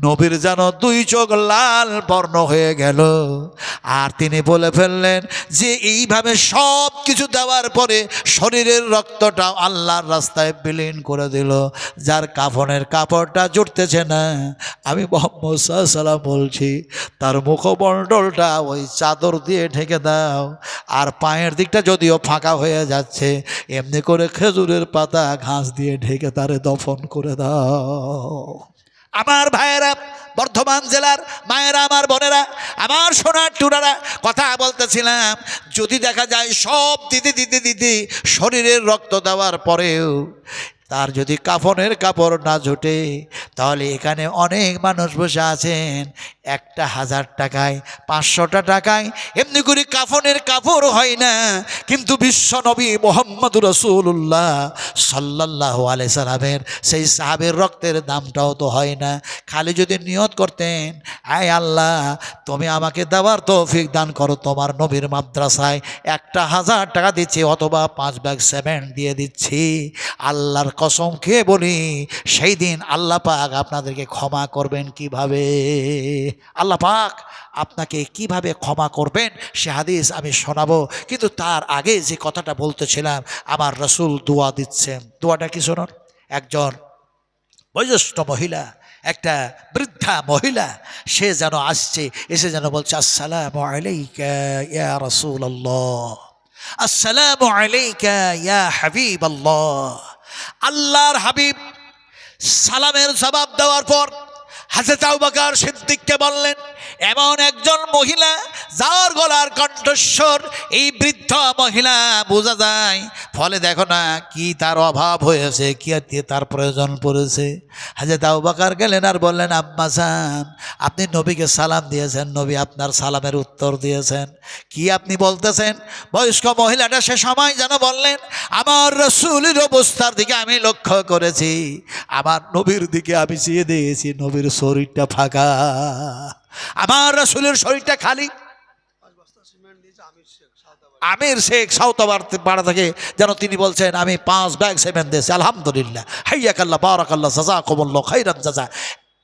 নবীর যেন 2 চোখ লাল বর্ণ হয়ে গেল। আর তিনি বলে ফেললেন যে এইভাবে সব কিছু দেওয়ার পরে শরীরের রক্তটা আল্লাহর রাস্তায় বিলীন করে দিল, যার কাফনের কাপড়টা জুটতেছে না, আমি মুহাম্মদ সাল্লাল্লাহু আলাইহি ওয়াসাল্লাম বলছি তার মুখমণ্ডলটা ওই চাদর দিয়ে ঢেকে দাও। আর পায়ের দিকটা যদিও ফাঁকা হয়ে যাচ্ছে, এমনি করে খেজুরের পাতা ঘাস দিয়ে ঢেকে তারে দফন করে দাও। আমার ভাইয়েরা, বর্ধমান জেলার মায়েরা, আমার বোনেরা, আমার সোনার টুরারা, কথা বলতেছিলাম যদি দেখা যায় সব দিতে শরীরের রক্ত দেওয়ার পরেও তার যদি কাফনের কাপড় না জোটে, তাহলে এখানে অনেক মানুষ বসে আছেন 1000 টাকায় 500 টাকায় এমনি করে কাফনের কাপড় হয় না, কিন্তু বিশ্ব নবী মুহাম্মদুর রাসূলুল্লাহ সাল্লাল্লাহু আলাইহি সাল্লামের সেই সাহাবের রক্তের দামটাও তো হয় না। খালি যদি নিয়ত করতেন আয় আল্লাহ তুমি আমাকে দেওয়ার তৌফিক দান করো, তোমার নবীর মাদ্রাসায় 1000 টাকা দিচ্ছি অথবা 5 ব্যাগ সিমেন্ট দিয়ে দিচ্ছি, আল্লাহর কসম খেয়ে বলি সেই দিন আল্লাহ পাক আপনাদেরকে ক্ষমা করবেন কিভাবে। আল্লাহ পাক আপনাকে কিভাবে ক্ষমা করবেন সে হাদিস আমি শোনাবো, কিন্তু তার আগে যে কথাটা বলতেছিলাম, আমার রাসূল দোয়া দিচ্ছেন। দোয়াটা কি শুনুন। একজন বয়োজ্যেষ্ঠ মহিলা, একটা বৃদ্ধা মহিলা, সে যেন আসছে, এসে যেন বলছে আসসালামু আলাইকা ইয়া রাসূলুল্লাহ। আসসালামু আলাইকা ইয়া হাবিবাল্লাহ। আল্লাহর হাবিব সালামের জবাব দেওয়ার পর হযরত আবু বকর সিদ্দিককে বললেন, এমন একজন মহিলা যার গলার কণ্ঠস্বর এই বৃদ্ধ মহিলা বোঝা যায়, ফলে দেখো না কি তার অভাব হয়েছে, কি তার প্রয়োজন পড়েছে। হযরত আবু বকর গেলেন আর বললেন, আম্মা জান, আপনি নবীকে সালাম দিয়েছেন, নবী আপনার সালামের উত্তর দিয়েছেন, কি আপনি বলতেছেন? বয়স্ক মহিলাটা সে সময় যেন বললেন, আমার রাসূলের অবস্থার দিকে আমি লক্ষ্য করেছি, আমার নবীর দিকে আমি চেয়ে দিয়েছি, নবীর শরীরটা ফাঁকা, আমার রাসূলের শরীরটা খালি। আমির শেখ সাউথ পাড়া থেকে যেন তিনি বলছেন, আমি 5 ব্যাগ সিমেন্ট দিয়েছি, আলহামদুলিল্লাহ, হাইয়াকাল্লাহ বারাকাল্লাহ জাযাকুমুল্লাহ খাইরান জাযা।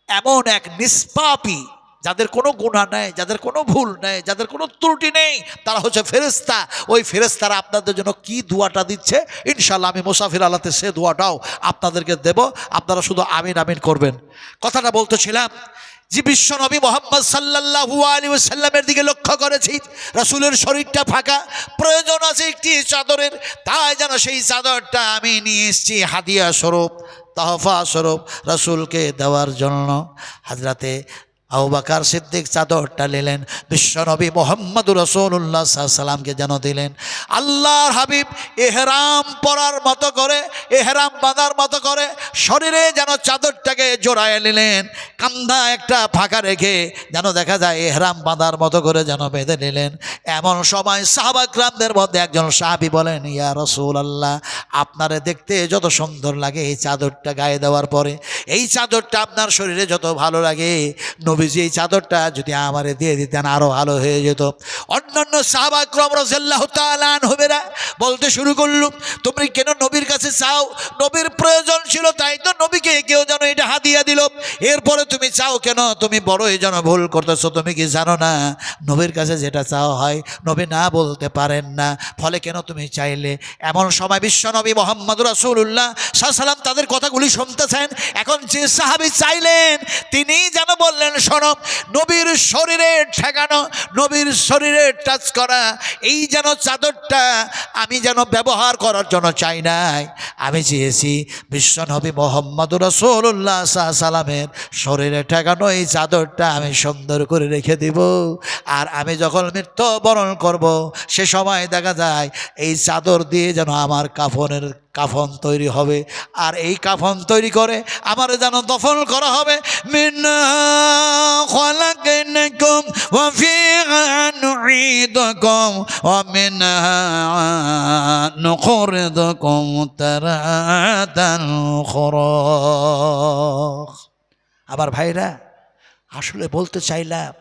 এমন এক নিষ্পাপী, যাদের কোনো গুনাহ নেই, যাদের কোনো ভুল নেই, যাদের কোনো ত্রুটি নেই, তারা হচ্ছে ফেরেশতা। ওই ফেরেশতারা আপনাদের জন্য কি দোয়াটা দিচ্ছে, ইনশাআল্লাহ আমি মুসাফির আলাতে সে দোয়াটাও আপনাদেরকে দেব, আপনারা শুধু আমিন আমিন করবেন। কথাটা বলতেছিলাম যে বিশ্ব নবী মুহাম্মদ সাল্লাল্লাহু আলাইহি ওয়াসাল্লামের দিকে লক্ষ্য করেছি, রাসূলের শরীরটা ফাঁকা, প্রয়োজন আছে একটি চাদরের, তাই যেন সেই চাদরটা আমি নিয়ে এসেছি হাদিয়া স্বরূপ, তোহফা স্বরূপ রাসূলকে দেওয়ার জন্য। হযরতে আবু বকর সিদ্দিক চাদরটা নিলেন, বিশ্বনবী মুহাম্মদুর রাসূলুল্লাহ সাল্লাল্লাহু আলাইহি ওয়াসাল্লামকে যেন দিলেন। আল্লাহর হাবিব ইহরাম পরার মতো করে, ইহরাম বাঁধার মতো করে শরীরে যেন চাদরটাকে জড়ায় নিলেন, কান্ধা একটা ফাঁকা রেখে যেন দেখা যায় ইহরাম বাঁধার মতো করে যেন বেঁধে নিলেন। এমন সময় সাহাবা কিরামদের মধ্যে একজন সাহাবী বলেন, ইয়া রাসূলুল্লাহ, আপনারে দেখতে যত সুন্দর লাগে এই চাদরটা গায়ে দেওয়ার পরে, এই চাদরটা আপনার শরীরে যত ভালো লাগে, নবীজি এই চাদরটা যদি আমারে দিয়ে দিতেন আরো ভালো হয়ে যেত। অন্যান্য সাহাবা কিরাম রাদিয়াল্লাহু তাআলা আনহুরা বলতে শুরু করলো, তুমি কেন নবীর কাছে চাও? নবীর প্রয়োজন ছিল তাই তো নবীকে কেউ যেন এটা হাদিয়া দিল, এরপরে তুমি চাও কেন? তুমি বড়ই যেন ভুল করতেছো, তুমি কি জানো না নবীর কাছে যেটা চাওয়া হয় নবী না বলতে পারেন না, ফলে কেন তুমি চাইলে? এমন সময় বিশ্বনবী মুহাম্মদুর রাসূলুল্লাহ সাল্লাল্লাহু আলাইহি ওয়াসাল্লাম তাদের কথাগুলি শুনতেছেন। এখন যে সাহাবী চাইলেন তিনি যেন বললেন, শোনো, নবীর শরীরে ঠেকানো, নবীর শরীরে টাচ করা এই যেন চাদরটা আমি যেন ব্যবহার করার জন্য চাই নাই, আমি চেয়েছি বিশ্বনবী মুহাম্মদুর রাসূলুল্লাহ সাল্লাল্লাহু আলাইহি ওয়াসাল্লামের শরীরে ঠেকানো এই চাদরটা আমি সুন্দর করে রেখে দিব, আর আমি যখন মৃত্যুবরণ করব সে সময় দেখা যায় এই চাদর দিয়ে যেন আমার কাফন তৈরি হবে, আর এই কাফন তৈরি করে আমার যেন দফন করা হবে। মিন্না খালাকনাকুম ওয়া ফিহা নুঈদুকুম ওয়া মিনহা নুখরিজুকুম তারাতান উখরা। আবার ভাইরা, আসলে বলতে চাইলাম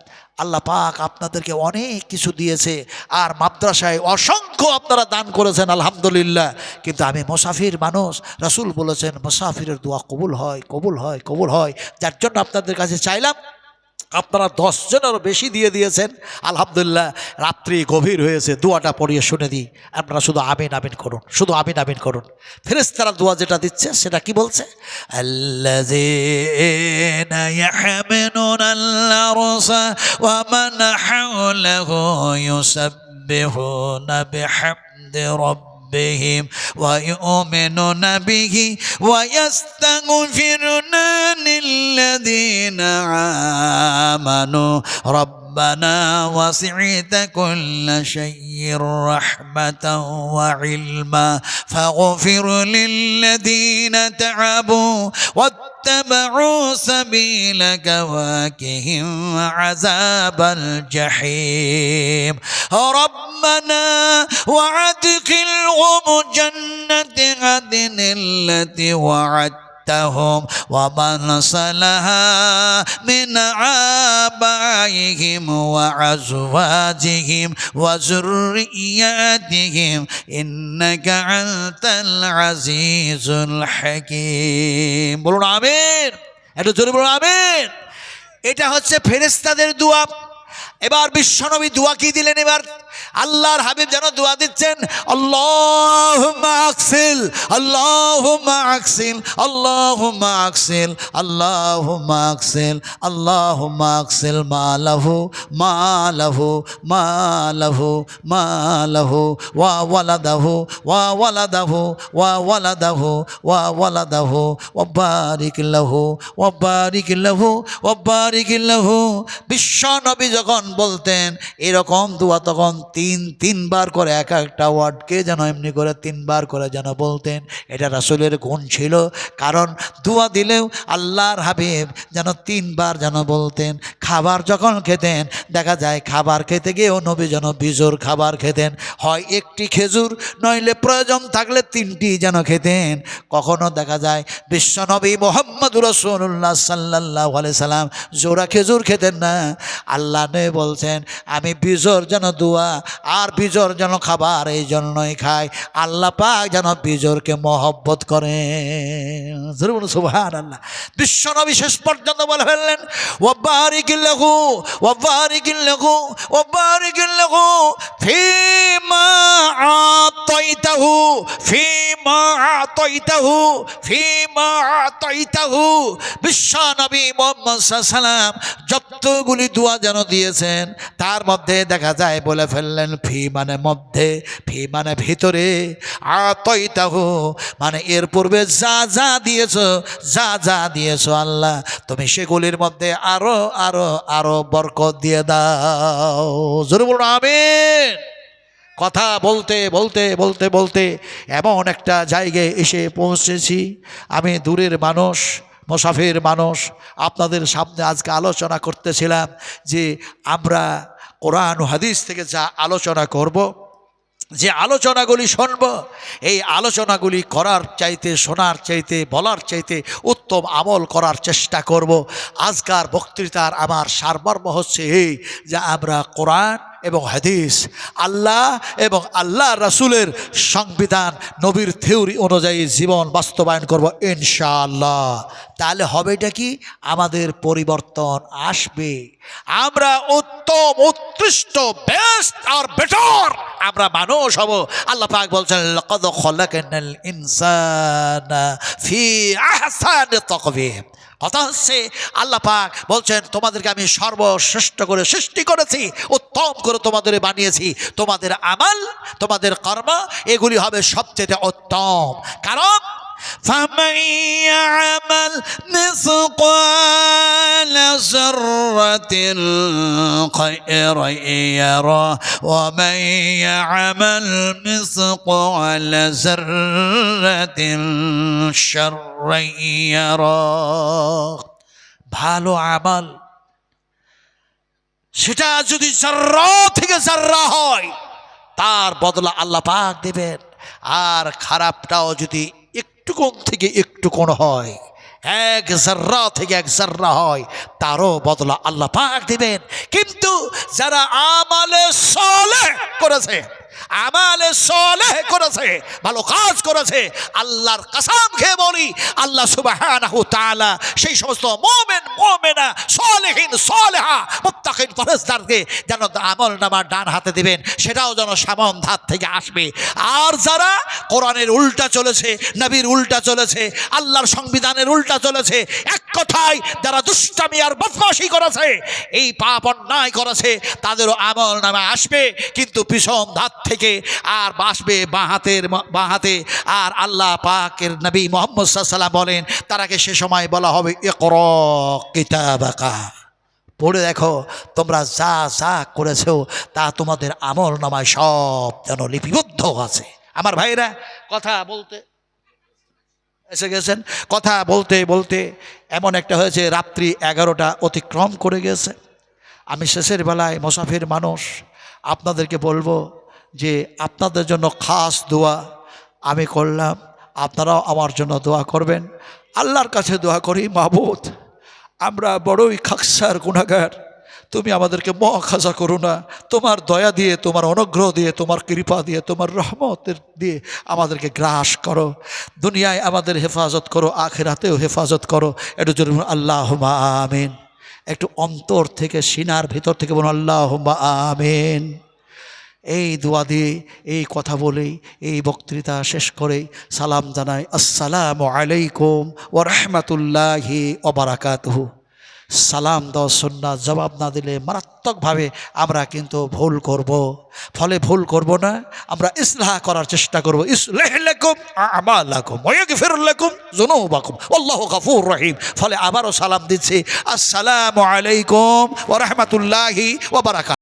আল্লাহ পাক আপনাদেরকে অনেক কিছু দিয়েছে, আর মাদ্রাসায় অসংখ্য আপনারা দান করেছেন, আলহামদুলিল্লাহ, কিন্তু আমি মুসাফির মানুষ, রাসূল বলেছেন মুসাফিরের দোয়া কবুল হয়, কবুল হয়, কবুল হয়, যার জন্য আপনাদের কাছে চাইলাম। আপনারা 10 জনেরও বেশি দিয়ে দিয়েছেন, আলহামদুলিল্লাহ। রাত্রি গভীর হয়েছে, দোয়াটা পড়িয়ে শুনে দিই, আপনারা শুধু আমিন আমিন করুন, শুধু আমিন আমিন করুন। ফেরেশতারা দোয়া যেটা দিচ্ছে সেটা কি বলছে? আল্লাযীনা ইয়াহমিলুনাল আরশা ওয়া মান হাওলাহু ইউসাব্বিহুনা বিহামদি রাব্বিহিম ওয়া ইউমিনুনা বিহি ওয়া ইয়াস্তাগফিরুনা লিল্লাযীনা আমানু ربنا وسعت كل شيء رحمة وعلما فاغفر للذين تعبوا واتبعوا سبيلك وقهم عذاب الجحيم ربنا وادخلهم جنة عدن التي وعدتهم ومن صلح من آبائهم وأزواجهم وذرياتهم إنك أنت العزيز الحكيم। বলুন আমিন, একটু জোরে বলুন আমিন। এটা হচ্ছে ফেরেশতাদের দোয়া। এবার বিশ্বনবী দোয়া কি দিলেন? এবার আল্লাহর হাবিব যেন দোয়া দিচ্ছেন, আল্লাহ আল্লাহুম্মা আকসিল, আল্লাহুম্মা আকসিল, আল্লাহুম্মা আকসিল, আল্লাহুম্মা আকসিল, আল্লাহুম্মা আকসিল মালাহু মালাহু মালাহু মালাহু ওয়া ওয়ালাদাহু ওয়া ওয়ালাদাহু ওয়া ওয়ালাদাহু ওয়া ওয়ালাদাহু ওয়া বারিক লাহু ওয়া বারিক লাহু ওয়া বারিক লাহু। বিশ্ব নবী যখন বলতেন এরকম দোয়া তখন তিনবার করে এক একটা ওয়ার্ডকে যেন এমনি করে তিনবার করে যেন বলতেন। এটা রাসূলের গুণ ছিল, কারণ দোয়া দিলেও আল্লাহর হাবিব যেন তিনবার যেন বলতেন। খাবার যখন খেতেন দেখা যায় খাবার খেতে গিয়েও নবী যেন বিজোড় খাবার খেতেন, হয় একটি খেজুর নইলে প্রয়োজন থাকলে তিনটি যেন খেতেন। কখনো দেখা যায় বিশ্বনবী মুহাম্মদুর রাসূলুল্লাহ সাল্লাল্লাহু আলাইহি সাল্লাম জোড়া খেজুর খেতেন না। আল্লাহ নবী বলছেন আমি বিজোড় যেন দোয়া আর বিজোড় যেন খাবার এই জন্যই খাই, আল্লাহ পাক যেন বিজোড়কে মহব্বত করেন। সুবহানাল্লাহ। বিশ্বনবী শেষ পর্যন্ত বলে ফেললেন ওয়া বারিক লাহু ওয়া বারিক লাহু ওয়া বারিক লাহু ফীমা আতাইতাহু ফীমা আতাইতাহু ফীমা আতাইতাহু। বিশ্বনবী মুহাম্মদ সাল্লাল্লাহু আলাইহি সাল্লাম যতগুলি দোয়া যেন দিয়েছেন তার মধ্যে দেখা যায় বলে ফেললেন ফি মানে মধ্যে, ফি মানে ভিতরে, আতাইতাহু মানে এর পূর্বে যা যা দিয়েছো যা যা দিয়েছো আল্লাহ তুমি সেগুলির মধ্যে আরো আরো আরো বরকত দিয়ে দাও। জোরে বলুন আমিন। কথা বলতে বলতে বলতে বলতে এমন একটা জায়গায় এসে পৌঁছেছি, আমি দূরের মানুষ, মুসাফির মানুষ, আপনাদের সামনে আজকে আলোচনা করতেছিলাম যে আমরা কোরআন ও হাদিস থেকে যা আলোচনা করব, যে আলোচনাগুলি শুনব, এই আলোচনাগুলি করার চাইতে শোনার চাইতে বলার চাইতে উত্তম আমল করার চেষ্টা করব। আজকার বক্তৃতার আমার সারমর্ম হচ্ছে এই যে আমরা কোরআন এবং হাদিস, আল্লাহ এবং আল্লাহ রাসূলের সংবিধান, নবীর থিওরি অনুযায়ী জীবন বাস্তবায়ন করব ইনশাআল্লাহ। তাহলে হবেটা কি? আমাদের পরিবর্তন আসবে। আমরা উত্তম উৎকৃষ্ট বেস্ট আর বেটার আমরা মানুষ হব। আল্লাহ পাক বলছেন লাকাদ খালাকনাল ইনসানা ফি আহসানি তাকওয়িম। কথা হচ্ছে আল্লাহ পাক বলছেন তোমাদেরকে আমি সর্বশ্রেষ্ঠ করে সৃষ্টি করেছি, উত্তম করে তোমাদের বানিয়েছি, তোমাদের আমল তোমাদের কর্ম এগুলি হবে সবচেয়ে উত্তম। কারণ فمن يعمل مثقال ذرة خيرا يره ومن يعمل مثقال ذرة شرا يره। ভালো আমল সেটা যদি জাররা থেকে জাররা হয় তার বদলা আল্লাহ পাক দেবেন, আর খারাপটাও যদি একটুকুন থেকে একটুকুন হয়, এক জাররা থেকে এক জাররা হয়, তারও বদলা আল্লাহ পাক দেবেন। কিন্তু যারা আমালে সালেহ করেছে, আমালে সালেহ করেছে, ভালো কাজ করেছে, আল্লাহর কসম খেয়ে বলি আল্লাহ সুবহানাহু তাআলা সেই সমস্ত মুমিন মুমিনা সালেহিন সালেহা মুত্তাকিন পরহেজগারকে যেন আমল নামা ডান হাতে দিবেন, সেটাও যেন সামন ধার থেকে আসবে। আর যারা কোরআনের উল্টা চলেছে, নবীর উল্টা চলেছে, আল্লাহর সংবিধানের উল্টা চলেছে, এক কথায় যারা দুষ্টামি আর বদমাশি করেছে, এই পাপ অন্যায় করেছে, তাদেরও আমল নামা আসবে, কিন্তু পিছন ধার থেকে আর বাসবে বাঁ হাতে। আর আল্লাহ পাকের নবী মুহাম্মদ সাল্লাল্লাহু আলাইহি ওয়াসাল্লাম বলেন তারাকে সে সময় বলা হবে ইকরা কিতাবাকা, পড়ে দেখো তোমরা যা যা করেছো তা তোমাদের আমল নামায় সব যেন লিপিবদ্ধ আছে। আমার ভাইরা কথা বলতে এসে গেছেন, কথা বলতে বলতে এমন একটা হয়েছে রাত্রি 11টা অতিক্রম করে গেছে। আমি শেষের বেলায় মুসাফির মানুষ, আপনাদেরকে বলবো যে আপনাদের জন্য খাস দোয়া আমি করলাম, আপনারাও আমার জন্য দোয়া করবেন। আল্লাহর কাছে দোয়া করি, মাবুদ আমরা বড়ই খাকসার গুনাহগার, তুমি আমাদেরকে মুআখাযা করো না, তোমার দয়া দিয়ে, তোমার অনুগ্রহ দিয়ে, তোমার কৃপা দিয়ে, তোমার রহমতের দিয়ে আমাদেরকে গ্রাস করো, দুনিয়ায় আমাদের হেফাজত করো, আখিরাতেও হেফাজত করো। একটু জোরে বলুন আল্লাহুম্মা আমিন। একটু অন্তর থেকে সিনার ভিতর থেকে বলুন আল্লাহুম্মা আমিন। এই দোয়া দিয়ে এই কথা বলেই এই বক্তৃতা শেষ করে সালাম জানাই, আসসালামু আলাইকুম ওয়া রাহমাতুল্লাহি ওয়া বারাকাতুহু। সালাম দাও সুন্নাত, জবাব না দিলে মারাত্মকভাবে আমরা কিন্তু ভুল করব। ফলে ভুল করব না, আমরা ইসলাহ করার চেষ্টা করব। ইসলাহ লাকুম আমালাকুম ওয়া ইয়াগফির লাকুম যুনুবাকুম আল্লাহু গফুরুর রহিম। ফলে আবারও সালাম দিচ্ছি, আসসালামু আলাইকুম ওয়া রাহমাতুল্লাহি ওয়া বারাকাতুহু।